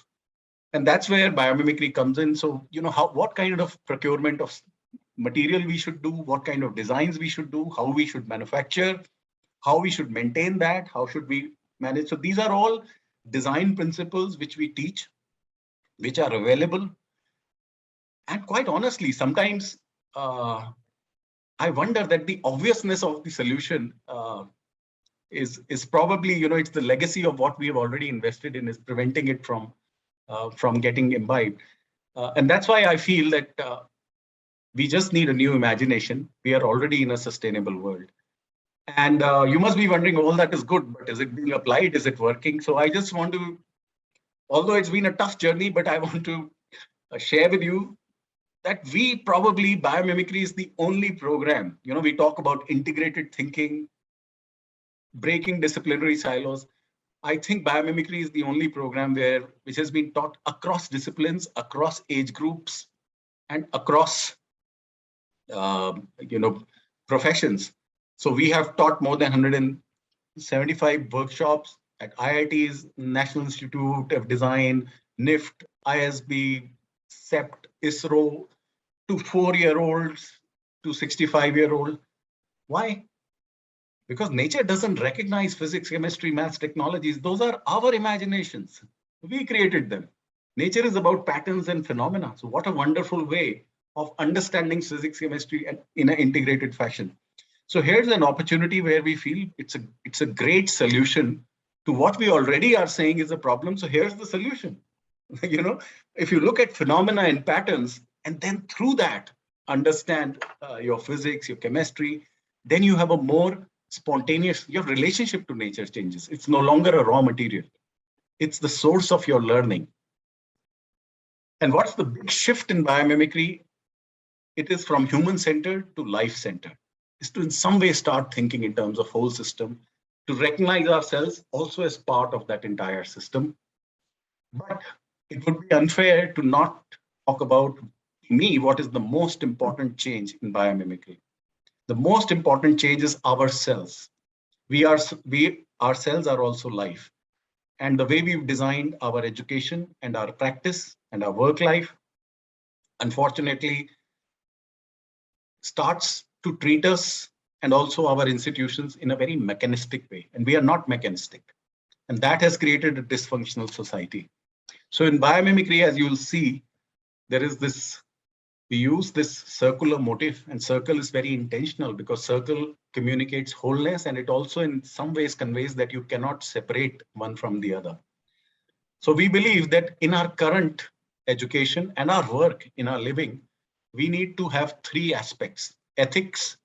And that's where biomimicry comes in. So, you know, what kind of procurement of material we should do, what kind of designs we should do, how we should manufacture, how we should maintain that, how should we manage. So these are all design principles which we teach, which are available. And quite honestly, sometimes I wonder that the obviousness of the solution is probably, you know, it's the legacy of what we have already invested in, is preventing it from getting imbibed. And that's why I feel that we just need a new imagination. We are already in a sustainable world. And you must be wondering, all that is good, but is it being applied? Is it working? So I just want to, although it's been a tough journey, but I want to share with you that we probably, biomimicry is the only program, you know, we talk about integrated thinking, breaking disciplinary silos. I think biomimicry is the only program which has been taught across disciplines, across age groups, and across professions. So we have taught more than 175 workshops at IIT's, National Institute of Design, NIFT, ISB, CEPT, ISRO, to 4-year-olds, to 65-year-olds. Why? Because nature doesn't recognize physics, chemistry, maths, technologies. Those are our imaginations. We created them. Nature is about patterns and phenomena. So what a wonderful way of understanding physics, chemistry in an integrated fashion. So here's an opportunity where we feel it's a great solution to what we already are saying is a problem. So here's the solution. You know, if you look at phenomena and patterns, and then through that understand your physics, your chemistry, then you have a more spontaneous, your relationship to nature changes. It's no longer a raw material. It's the source of your learning. And what's the big shift in biomimicry? It is from human-centered to life-centered. Is to in some way start thinking in terms of whole system, to recognize ourselves also as part of that entire system. But it would be unfair to not talk about, to me, what is the most important change in biomimicry. The most important change is ourselves. We ourselves are also life. And the way we've designed our education and our practice and our work life, unfortunately, starts to treat us and also our institutions in a very mechanistic way. And we are not mechanistic. And that has created a dysfunctional society. So in biomimicry, as you will see, there is this we use this circular motif, and circle is very intentional because circle communicates wholeness, and it also in some ways conveys that you cannot separate one from the other. So we believe that in our current education and our work in our living, we need to have three aspects: ethics,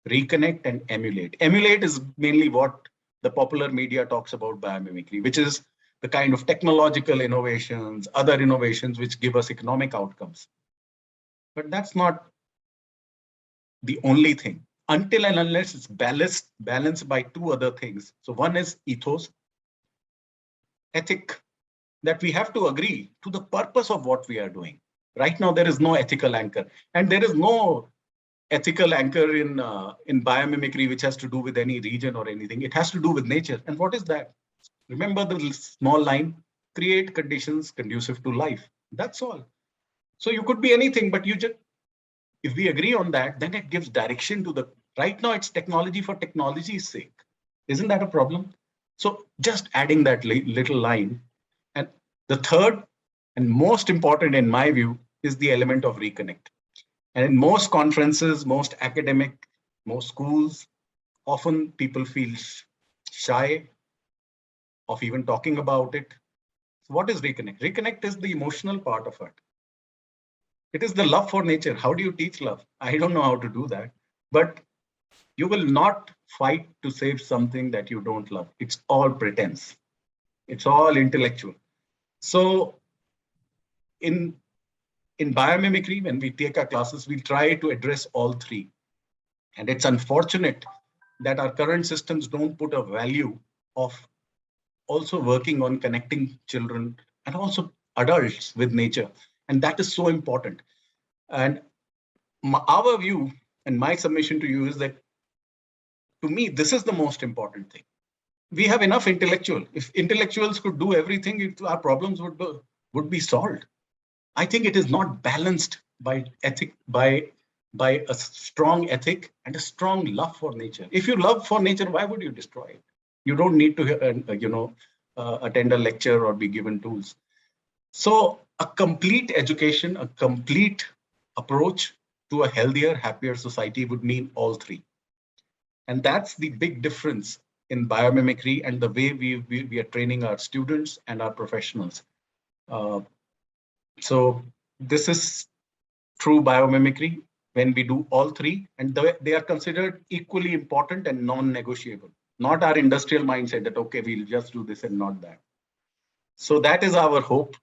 reconnect, and emulate. Emulate is mainly what the popular media talks about biomimicry, which is the kind of technological innovations, other innovations which give us economic outcomes. But that's not the only thing until and unless it's balanced by two other things. So one is ethos, ethic, that we have to agree to the purpose of what we are doing. Right now, there is no ethical anchor, and there is no ethical anchor in biomimicry which has to do with any region or anything. It has to do with nature. And what is that? Remember the small line: create conditions conducive to life. That's all. So you could be anything, but you just, if we agree on that, then it gives direction to the, right now it's technology for technology's sake. Isn't that a problem? So just adding that little line. And the third and most important in my view is the element of reconnect. And in most conferences, most academic, most schools, often people feel shy of even talking about it. So what is reconnect? Reconnect is the emotional part of it. It is the love for nature. How do you teach love? I don't know how to do that, but you will not fight to save something that you don't love. It's all pretense. It's all intellectual. So in biomimicry, when we take our classes, we try to address all three. And it's unfortunate that our current systems don't put a value of also working on connecting children and also adults with nature. And that is so important. And our view and my submission to you is that, to me, this is the most important thing. We have enough intellectual. If intellectuals could do everything, our problems would be solved. I think it is not balanced by ethic, by a strong ethic and a strong love for nature. If you love for nature, why would you destroy it? You don't need to, attend a lecture or be given tools. So a complete education, a complete approach to a healthier, happier society would mean all three. And that's the big difference in biomimicry and the way we are training our students and our professionals. So this is true biomimicry when we do all three, and they are considered equally important and non-negotiable, not our industrial mindset that, okay, we'll just do this and not that. So that is our hope.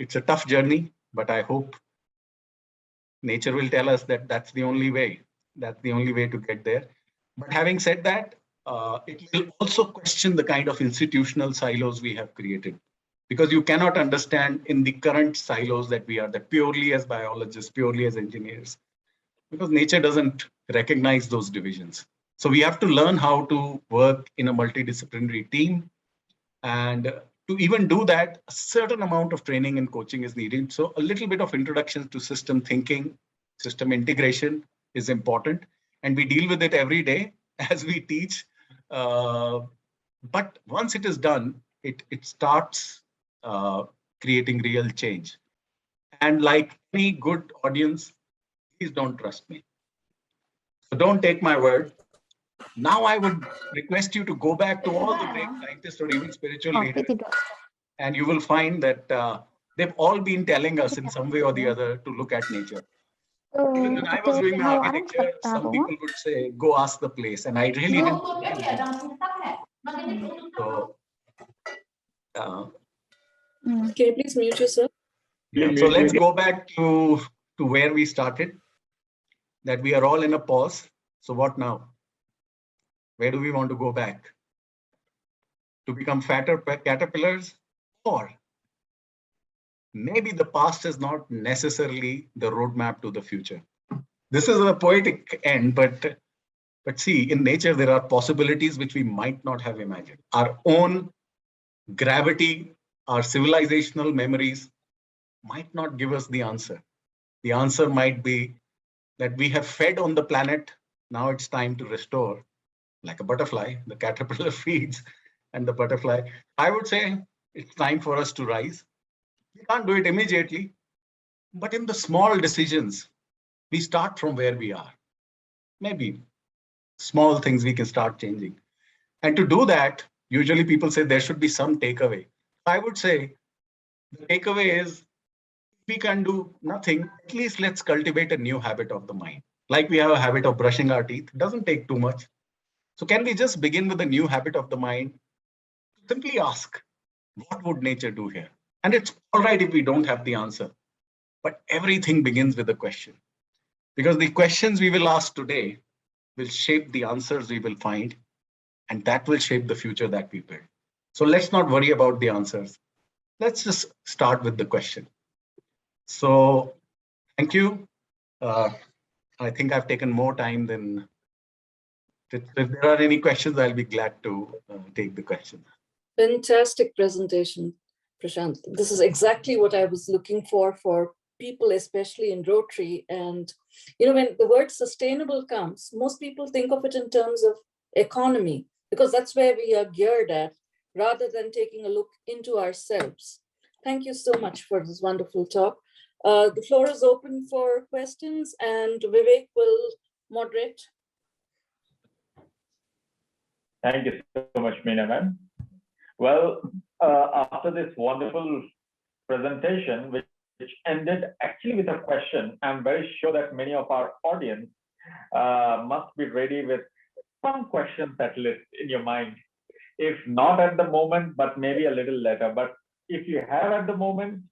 It's a tough journey, but I hope nature will tell us that that's the only way. That's the only way to get there. But having said that, it will also question the kind of institutional silos we have created, because you cannot understand in the current silos that we are, that purely as biologists, purely as engineers, because nature doesn't recognize those divisions. So we have to learn how to work in a multidisciplinary team. And to even do that, a certain amount of training and coaching is needed. So a little bit of introduction to system thinking, system integration is important. And we deal with it every day as we teach. But once it is done, it starts creating real change. And like any good audience, please don't trust me. So don't take my word. Now I would request you to go back to all the great scientists or even spiritual leaders, and you will find that they've all been telling us in some way or the other to look at nature. Even when I was doing my architecture, some people would say, go ask the place. And I really didn't. So, Can you please mute yourself? yeah, so let's go back to where we started, that we are all in a pause. So what now? Where do we want to go back? To become fatter caterpillars? Or maybe the past is not necessarily the roadmap to the future. This is a poetic end, but see, in nature, there are possibilities which we might not have imagined. Our own gravity, our civilizational memories might not give us the answer. The answer might be that we have fed on the planet. Now it's time to restore, like a butterfly. The caterpillar feeds and the butterfly. I would say it's time for us to rise. We can't do it immediately, but in the small decisions, we start from where we are. Maybe small things we can start changing. And to do that, usually people say there should be some takeaway. I would say the takeaway is we can do nothing. At least let's cultivate a new habit of the mind. Like we have a habit of brushing our teeth, it doesn't take too much. So can we just begin with a new habit of the mind? Simply ask, what would nature do here? And it's all right if we don't have the answer, but everything begins with a question. Because the questions we will ask today will shape the answers we will find, and that will shape the future that we build. So let's not worry about the answers. Let's just start with the question. So thank you. I think I've taken more time than, if there are any questions, I'll be glad to take the questions. Fantastic presentation, Prashant. This is exactly what I was looking for people, especially in Rotary. And, you know, when the word sustainable comes, most people think of it in terms of economy, because that's where we are geared at, rather than taking a look into ourselves. Thank you so much for this wonderful talk. The floor is open for questions, and Vivek will moderate. Thank you so much, Meena ma'am. Well, after this wonderful presentation, which ended actually with a question, I'm very sure that many of our audience must be ready with some questions at least in your mind. If not at the moment, but maybe a little later. But if you have at the moment,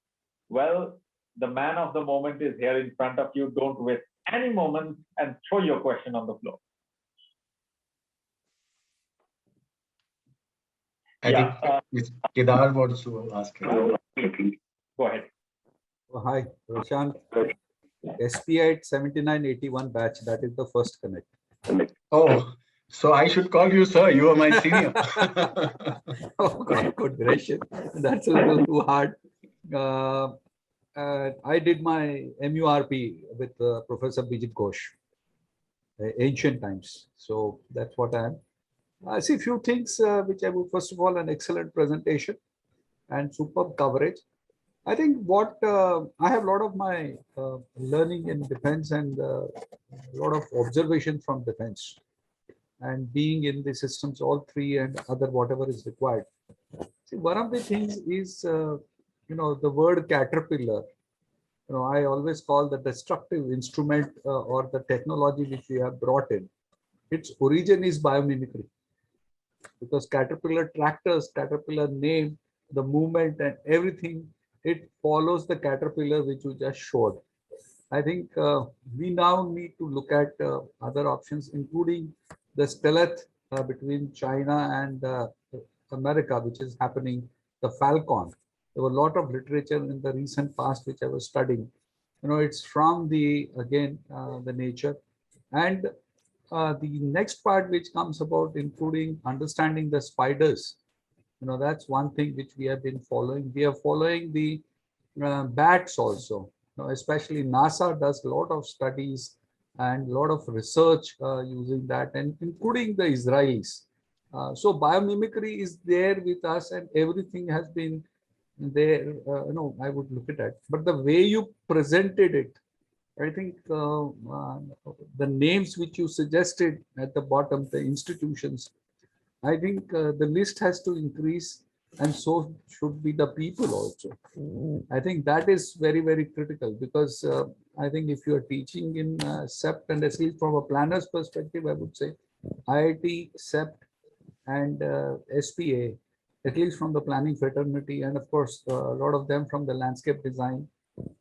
well, the man of the moment is here in front of you. Don't waste any moment and throw your question on the floor. I think Kedar wants to ask. Go ahead. Hi, Prashant. SPI 7981 batch, that is the first connect. Oh, so I should call you sir, you are my senior. Oh God, good gracious, that's a little too hard. I did my MURP with Professor Bijit Ghosh, ancient times. So that's what I am. I see a few things which I would, first of all, an excellent presentation and superb coverage. I think what I have a lot of my learning in defense and a lot of observation from defense and being in the systems, all three and other whatever is required. See, one of the things is, you know, the word caterpillar. You know, I always call the destructive instrument or the technology which we have brought in. Its origin is biomimicry, because caterpillar tractors, caterpillar name, the movement and everything, it follows the caterpillar which you just showed. I think we now need to look at other options, including the stealth between China and America, which is happening, the Falcon. There were a lot of literature in the recent past which I was studying. You know, it's from the, again, the nature. And the next part which comes about, including understanding the spiders. You know, that's one thing which we have been following. We are following the bats also. You know, especially NASA does a lot of studies and a lot of research using that, and including the Israelis. So biomimicry is there with us, and everything has been there. You know, I would look at it, but the way you presented it, I think the names which you suggested at the bottom, the institutions, I think the list has to increase, and so should be the people also. I think that is very, very critical, because I think if you are teaching in CEPT, and at least from a planner's perspective, I would say IIT, CEPT and SPA, at least from the planning fraternity, and of course, a lot of them from the landscape design,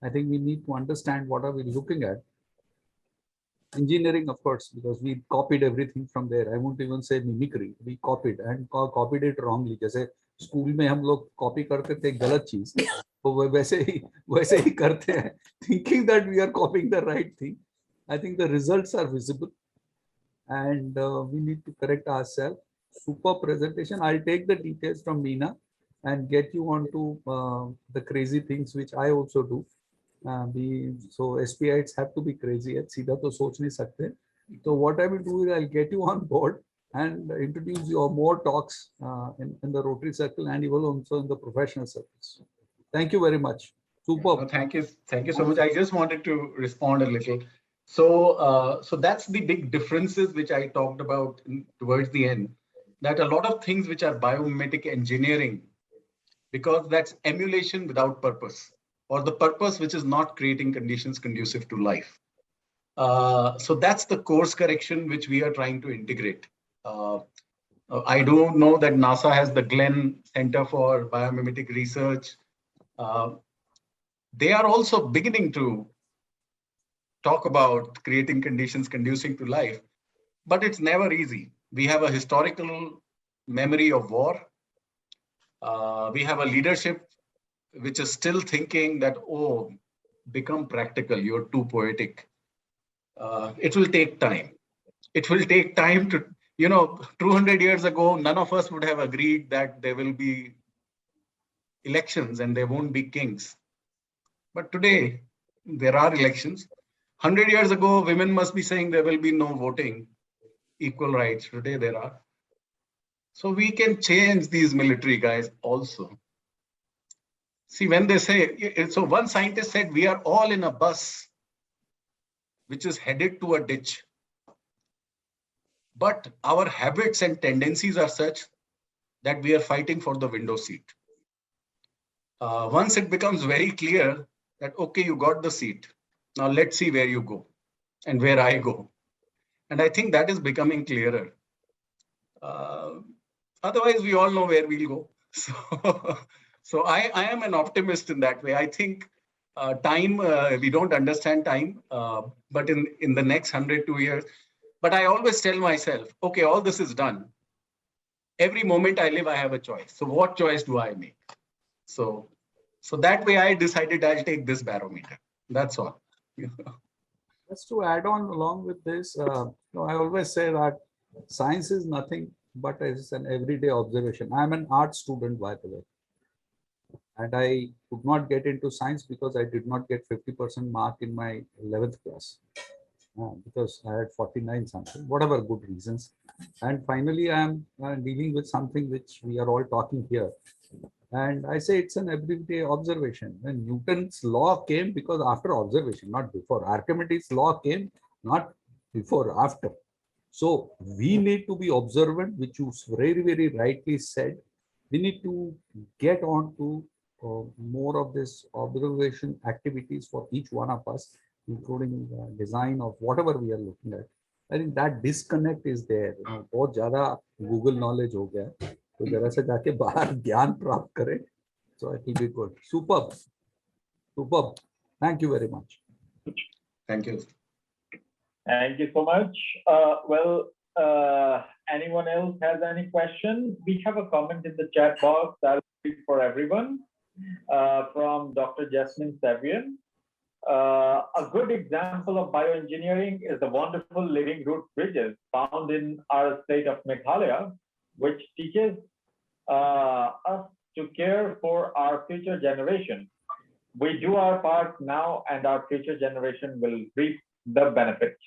I think we need to understand what are we looking at. Engineering, of course, because we copied everything from there. I won't even say mimicry. We copied and copied it wrongly. जैसे school में हम लोग copy करते थे गलत चीज, तो वैसे ही करते हैं, thinking that we are copying the right thing. I think the results are visible, and we need to correct ourselves. Super presentation. I'll take the details from Meena and get you onto the crazy things which I also do. So SPIs have to be crazy. सीधा तो सोच नहीं सकते. So what I will do is I'll get you on board and introduce you more talks in the Rotary Circle and even also in the professional circles. Thank you very much. Super. Thank you so much. I just wanted to respond a little. So that's the big differences which I talked about towards the end, that a lot of things which are biomimetic engineering, because that's emulation without purpose, or the purpose which is not creating conditions conducive to life. So that's the course correction which we are trying to integrate. I don't know that NASA has the Glenn Center for Biomimetic Research. They are also beginning to talk about creating conditions conducive to life, but it's never easy. We have a historical memory of war. We have a leadership which is still thinking that, oh, become practical, you're too poetic. It will take time. It will take time to, 200 years ago, none of us would have agreed that there will be elections and there won't be kings. But today, there are elections. 100 years ago, women must be saying there will be no voting, equal rights. Today, there are. So we can change these military guys also. See, when they say, so one scientist said, we are all in a bus which is headed to a ditch. But our habits and tendencies are such that we are fighting for the window seat. Once it becomes very clear that, okay, you got the seat. Now let's see where you go and where I go. And I think that is becoming clearer. Otherwise, we all know where we'll go. So I am an optimist in that way. I think time, we don't understand time, but in the next 102 years, but I always tell myself, okay, all this is done. Every moment I live, I have a choice. So what choice do I make? So that way I decided I'll take this barometer. That's all. Just to add on along with this, I always say that science is nothing but is an everyday observation. I'm an art student, by the way. And I could not get into science because I did not get 50% mark in my 11th class. Because I had 49 something, whatever good reasons. And finally, I'm dealing with something which we are all talking here. And I say it's an everyday observation. When Newton's law came, because after observation, not before. Archimedes' law came not before, after. So we need to be observant, which you very, very rightly said. We need to get on to more of this observation activities for each one of us, including design of whatever we are looking at. I think that disconnect is there. बहुत ज़्यादा Google knowledge हो गया, तो जरा से जाके बाहर ज्ञान प्राप्त करें. So it will be good. Superb. Thank you very much. Thank you. Thank you so much. Anyone else has any question? We have a comment in the chat box. I'll read for everyone from Dr. Jasmine Savian. A good example of bioengineering is the wonderful living root bridges found in our state of Meghalaya, which teaches us to care for our future generation. We do our part now and our future generation will reap the benefit.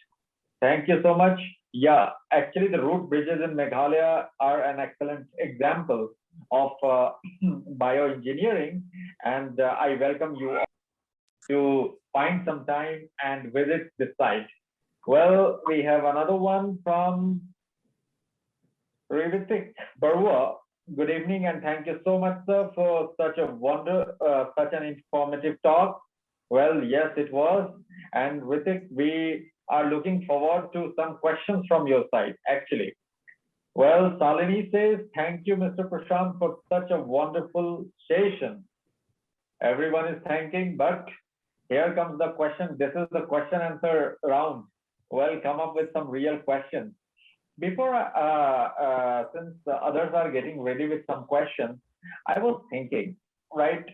Thank you so much. Yeah, actually the root bridges in Meghalaya are an excellent example of bioengineering, and I welcome you all to find some time and visit the site. Well, we have another one from Rivitik Barua. Good evening and thank you so much, sir, for such an informative talk. Well, yes, it was. And Ritik, we are looking forward to some questions from your side, actually. Well, Salini says, thank you, Mr. Prashant, for such a wonderful session. Everyone is thanking, but here comes the question. This is the question answer round. Well, come up with some real questions. Before, since the others are getting ready with some questions, I was thinking, right?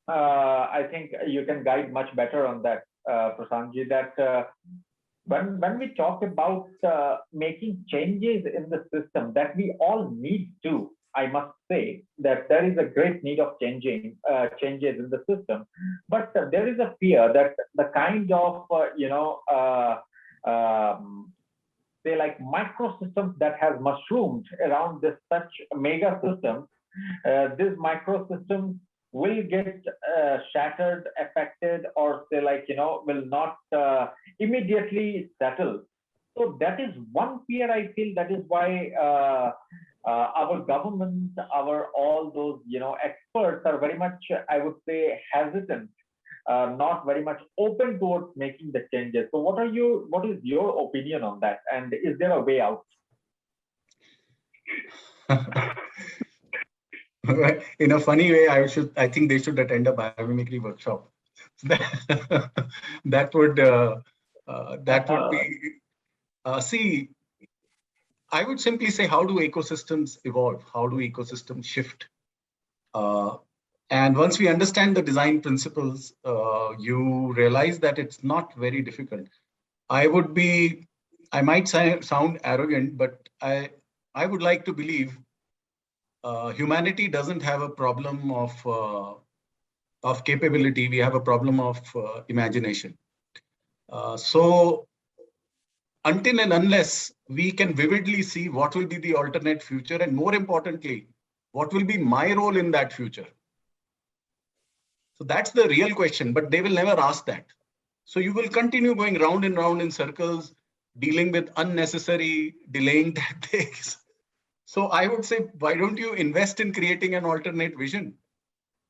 I think you can guide much better on that, Prashantji, that when we talk about making changes in the system that we all need to, I must say that there is a great need of changes in the system, but there is a fear that the kind of say like microsystems that has mushroomed around this such mega system, these microsystems will get shattered, affected, or say like, will not immediately settle. So that is one fear I feel. That is why our government, all those, experts are very much, I would say, hesitant, not very much open towards making the changes. So what is your opinion on that? And is there a way out? In a funny way, I think they should attend a biomimicry workshop. That would be. See, I would simply say, how do ecosystems evolve? How do ecosystems shift? And once we understand the design principles, you realize that it's not very difficult. I might sound arrogant, but I would like to believe humanity doesn't have a problem of capability. We have a problem of imagination. So until and unless we can vividly see what will be the alternate future, and more importantly, what will be my role in that future? So that's the real question, but they will never ask that. So you will continue going round and round in circles, dealing with unnecessary delaying tactics. So I would say, why don't you invest in creating an alternate vision?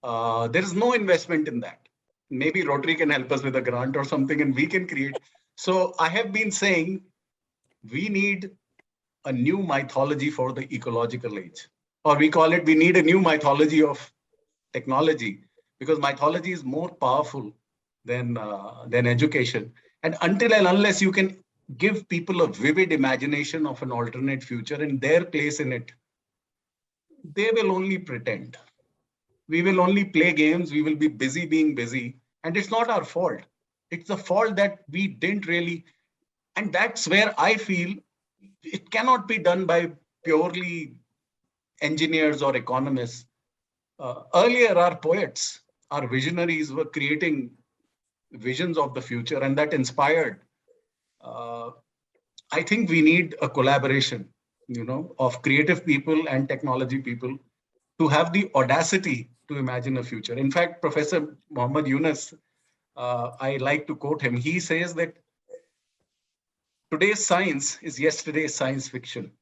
There is no investment in that. Maybe Rotary can help us with a grant or something and we can create. So I have been saying we need a new mythology for the ecological age, or we need a new mythology of technology, because mythology is more powerful than education. And until and unless you can give people a vivid imagination of an alternate future and their place in it, they will only pretend. We will only play games. We will be busy being busy. And it's not our fault. It's the fault that we didn't really. And that's where I feel it cannot be done by purely engineers or economists. Earlier, our poets, our visionaries were creating visions of the future, and that inspired. I think we need a collaboration, of creative people and technology people to have the audacity to imagine a future. In fact, Professor Muhammad Yunus, I like to quote him. He says that today's science is yesterday's science fiction.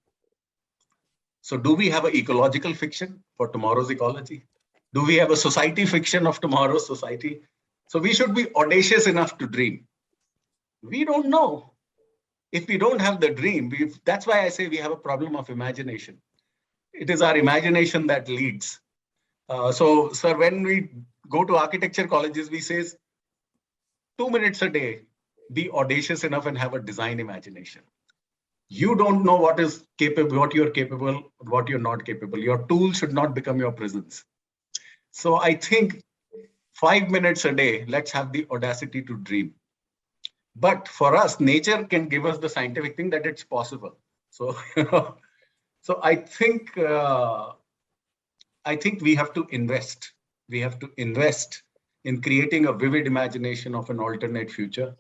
So do we have an ecological fiction for tomorrow's ecology? Do we have a society fiction of tomorrow's society? So we should be audacious enough to dream. We don't know. If we don't have the dream, that's why I say we have a problem of imagination. It is our imagination that leads. So, sir, when we go to architecture colleges, we say 2 minutes a day, be audacious enough and have a design imagination. You don't know what is capable, what you're capable, what you're not capable. Your tools should not become your prisons. So I think 5 minutes a day, let's have the audacity to dream. But for us, nature can give us the scientific thing that it's possible. So, so I think we have to invest. We have to invest in creating a vivid imagination of an alternate future.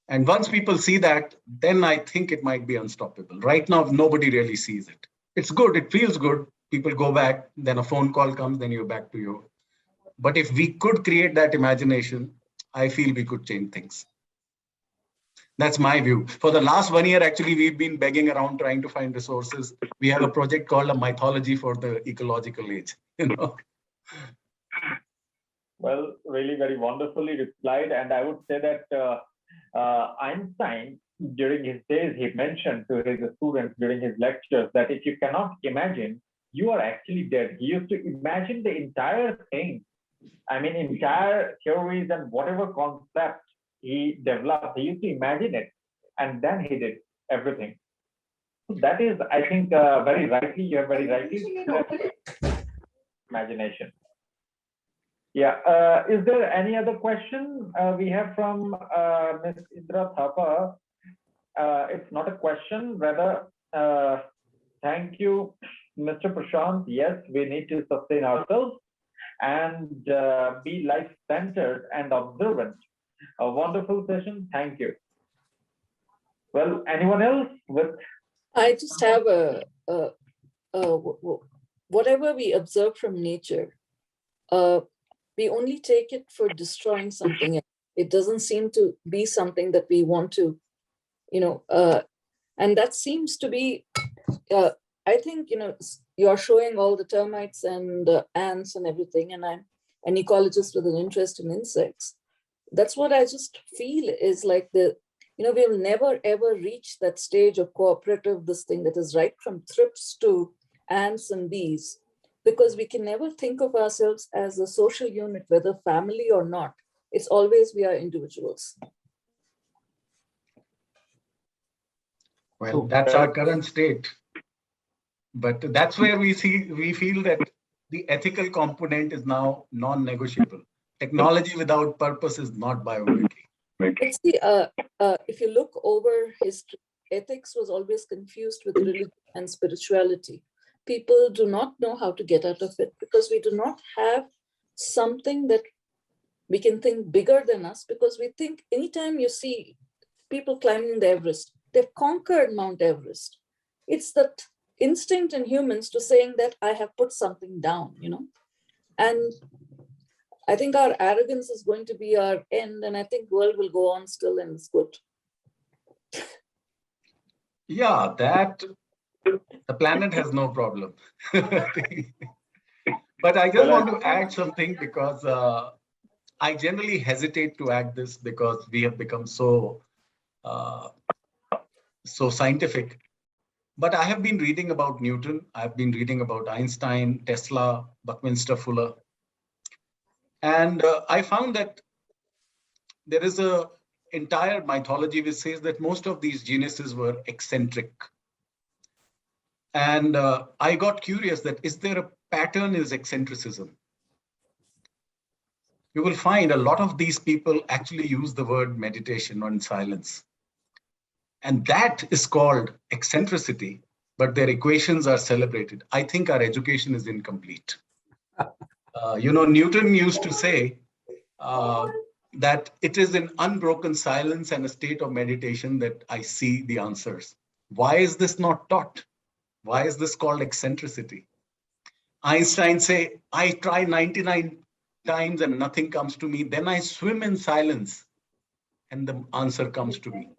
And once people see that, then I think it might be unstoppable. Right now, nobody really sees it. It's good. It feels good. People go back, then a phone call comes, then you're back to you. But if we could create that imagination, I feel we could change things. That's my view. For the last 1 year, actually, we've been begging around trying to find resources. We have a project called a mythology for the ecological age. Well, really very wonderfully replied. And I would say that Einstein, during his days, he mentioned to his students during his lectures that if you cannot imagine, you are actually dead. He used to imagine the entire thing. I mean, entire theories and whatever concept he developed, he used to imagine it, and then he did everything. So that is, I think, very rightly, you have very rightly imagination. Yeah. Is there any other question we have from Ms. Indra Thapa? It's not a question, rather, thank you, Mr. Prashant. Yes, we need to sustain ourselves and be life-centered and observant. A wonderful session. Thank you. Well, anyone else with? I just have whatever we observe from nature, we only take it for destroying something. It doesn't seem to be something that we want to, and that seems to be, I think, you're showing all the termites and ants and everything, and I'm an ecologist with an interest in insects. That's what I just feel is like we'll never ever reach that stage of cooperative, this thing that is right from thrips to ants and bees, because we can never think of ourselves as a social unit, whether family or not. It's always we are individuals. Well, that's our current state. But that's where we feel that the ethical component is now non-negotiable. Technology without purpose is not biomaking. If you look over history, ethics was always confused with religion and spirituality. People do not know how to get out of it because we do not have something that we can think bigger than us, because we think anytime you see people climbing the Everest, they've conquered Mount Everest. It's that instinct in humans to saying that I have put something down, and I think our arrogance is going to be our end, and I think world will go on still, and it's good. Yeah, that the planet has no problem. But I just want to add something, because I generally hesitate to add this because we have become so scientific. But I have been reading about Newton. I've been reading about Einstein, Tesla, Buckminster Fuller. And I found that there is an entire mythology which says that most of these geniuses were eccentric. And I got curious that is there a pattern in eccentricism? You will find a lot of these people actually use the word meditation or silence. And that is called eccentricity, but their equations are celebrated. I think our education is incomplete. Newton used to say that it is in unbroken silence and a state of meditation that I see the answers. Why is this not taught? Why is this called eccentricity? Einstein say, I try 99 times and nothing comes to me. Then I swim in silence and the answer comes to me.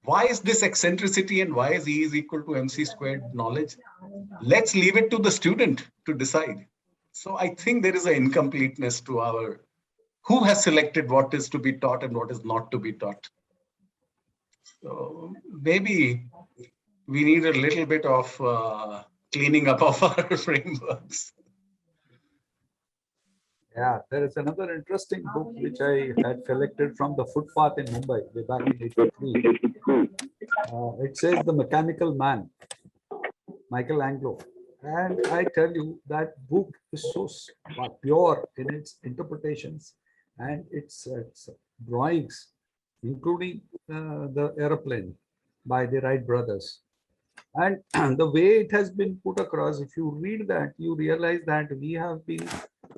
Why is this eccentricity, and why is E is equal to MC squared knowledge? Let's leave it to the student to decide. So I think there is an incompleteness to who has selected what is to be taught and what is not to be taught. So maybe we need a little bit of cleaning up of our frameworks. Yeah, there is another interesting book which I had selected from the footpath in Mumbai way back in '83. It says The Mechanical Man, Michelangelo. And I tell you, that book is so pure in its interpretations and its drawings, including the aeroplane by the Wright brothers. And the way it has been put across, if you read that, you realize that we have been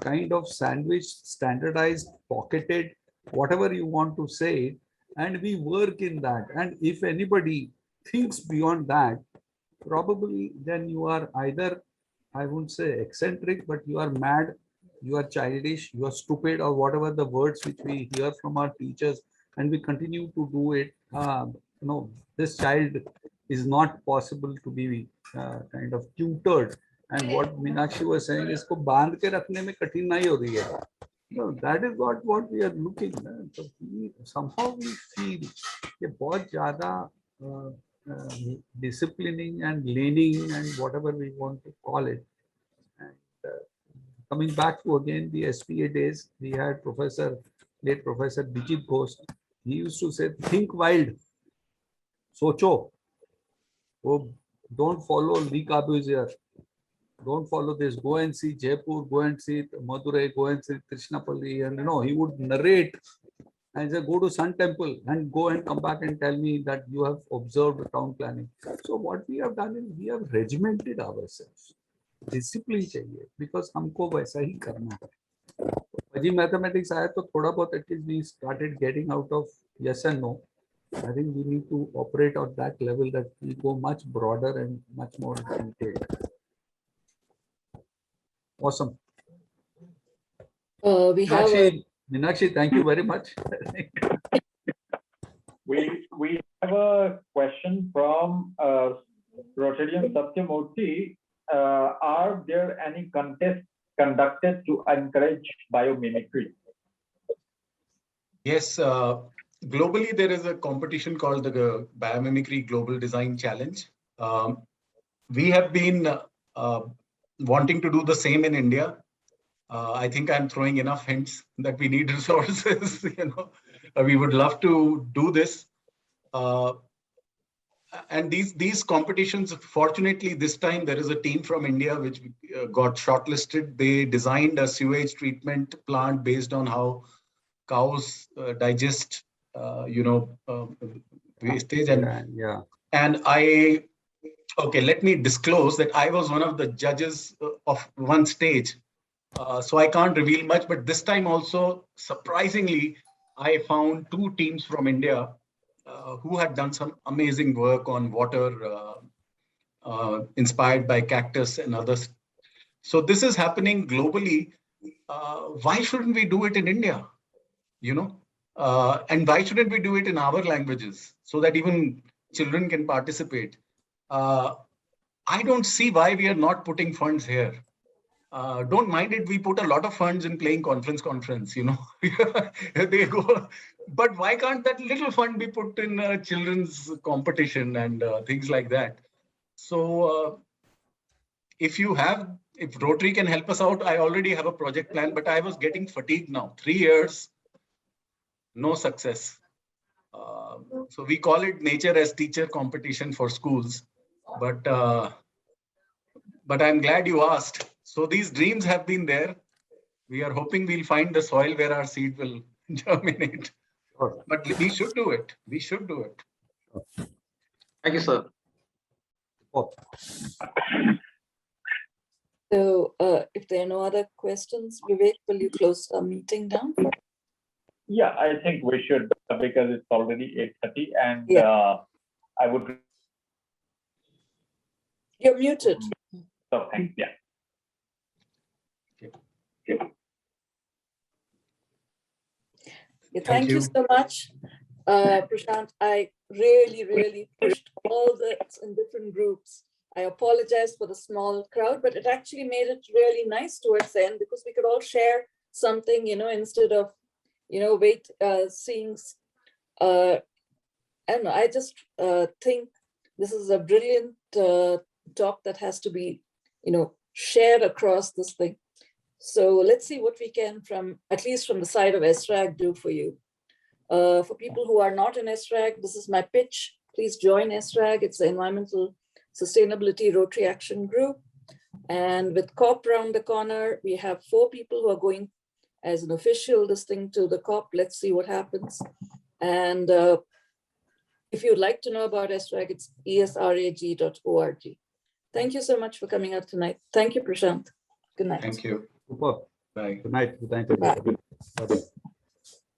kind of sandwiched, standardized, pocketed, whatever you want to say, and we work in that. And if anybody thinks beyond that, probably then you are either, I wouldn't say eccentric, but you are mad, you are childish, you are stupid, or whatever the words which we hear from our teachers, and we continue to do it. This child is not possible to be kind of tutored. And what Meenakshi was saying is, को बांध के रखने में कठिनाई हो रही है. No, that is not what we are looking at. So somehow we feel कि बहुत ज़्यादा disciplining and leaning and whatever we want to call it. And coming back to again the SPA days, we had late Professor Bijit Ghosh. He used to say, think wild, socho. Oh, don't follow Lee Corbusier. Don't follow this. Go and see Jaipur, go and see Madurai, go and see Krishnapalli. And he would narrate and say, go to Sun Temple and go and come back and tell me that you have observed town planning. So what we have done is we have regimented ourselves. Discipline चाहिए, because हमको वैसा ही करना है. Fuzzy mathematics आया तो थोड़ा बहुत at least we started getting out of yes and no. I think we need to operate at that level that we go much broader and much more detailed. Awesome. We have a, Meenakshi, thank you very much. We have a question from Rotarian Satyamurthy. Are there any contests conducted to encourage biomimicry? Yes, globally, there is a competition called the Biomimicry Global Design Challenge. We have been wanting to do the same in India. I think I'm throwing enough hints that we need resources. We would love to do this. And these competitions, fortunately, this time there is a team from India which got shortlisted. They designed a sewage treatment plant based on how cows digest, wastage. And okay, let me disclose that I was one of the judges of one stage. So I can't reveal much, but this time also, surprisingly, I found two teams from India who had done some amazing work on water inspired by cactus and others. So this is happening globally. Why shouldn't we do it in India? And why shouldn't we do it in our languages so that even children can participate? I don't see why we are not putting funds here. Don't mind it. We put a lot of funds in playing conference. They go, but why can't that little fund be put in children's competition and things like that? So if Rotary can help us out, I already have a project plan, but I was getting fatigued now. 3 years, no success. So we call it Nature as Teacher competition for schools, but I'm glad you asked. So these dreams have been there. We are hoping we'll find the soil where our seed will germinate. Sure. But we should do it. We should do it. Thank you, sir. so if there are no other questions, Vivek, will you close the meeting down? Yeah, I think we should because it's already 8:30, and I would. You're muted. So thanks. Yeah. Thank you so much, Prashant. I really pushed all this in different groups. I apologize for the small crowd, but it actually made it really nice towards the end because we could all share something, instead of, seeing. I don't know. I just think this is a brilliant talk that has to be, shared across this thing. So let's see what we can at least from the side of SRAG do for you. For people who are not in SRAG, this is my pitch. Please join SRAG. It's the Environmental Sustainability Rotary Action Group. And with COP around the corner, we have 4 people who are going as an official this thing to the COP. Let's see what happens. And if you'd like to know about SRAG, it's esrag.org. Thank you so much for coming out tonight. Thank you, Prashant. Good night. Thank you. Super. Bye. Good night. Good night, everybody. Bye-bye.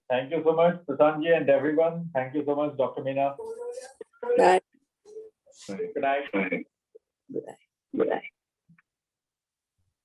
Thank you so much, Prashantji, and everyone. Thank you so much, Dr. Meena. Bye. Bye. Good night.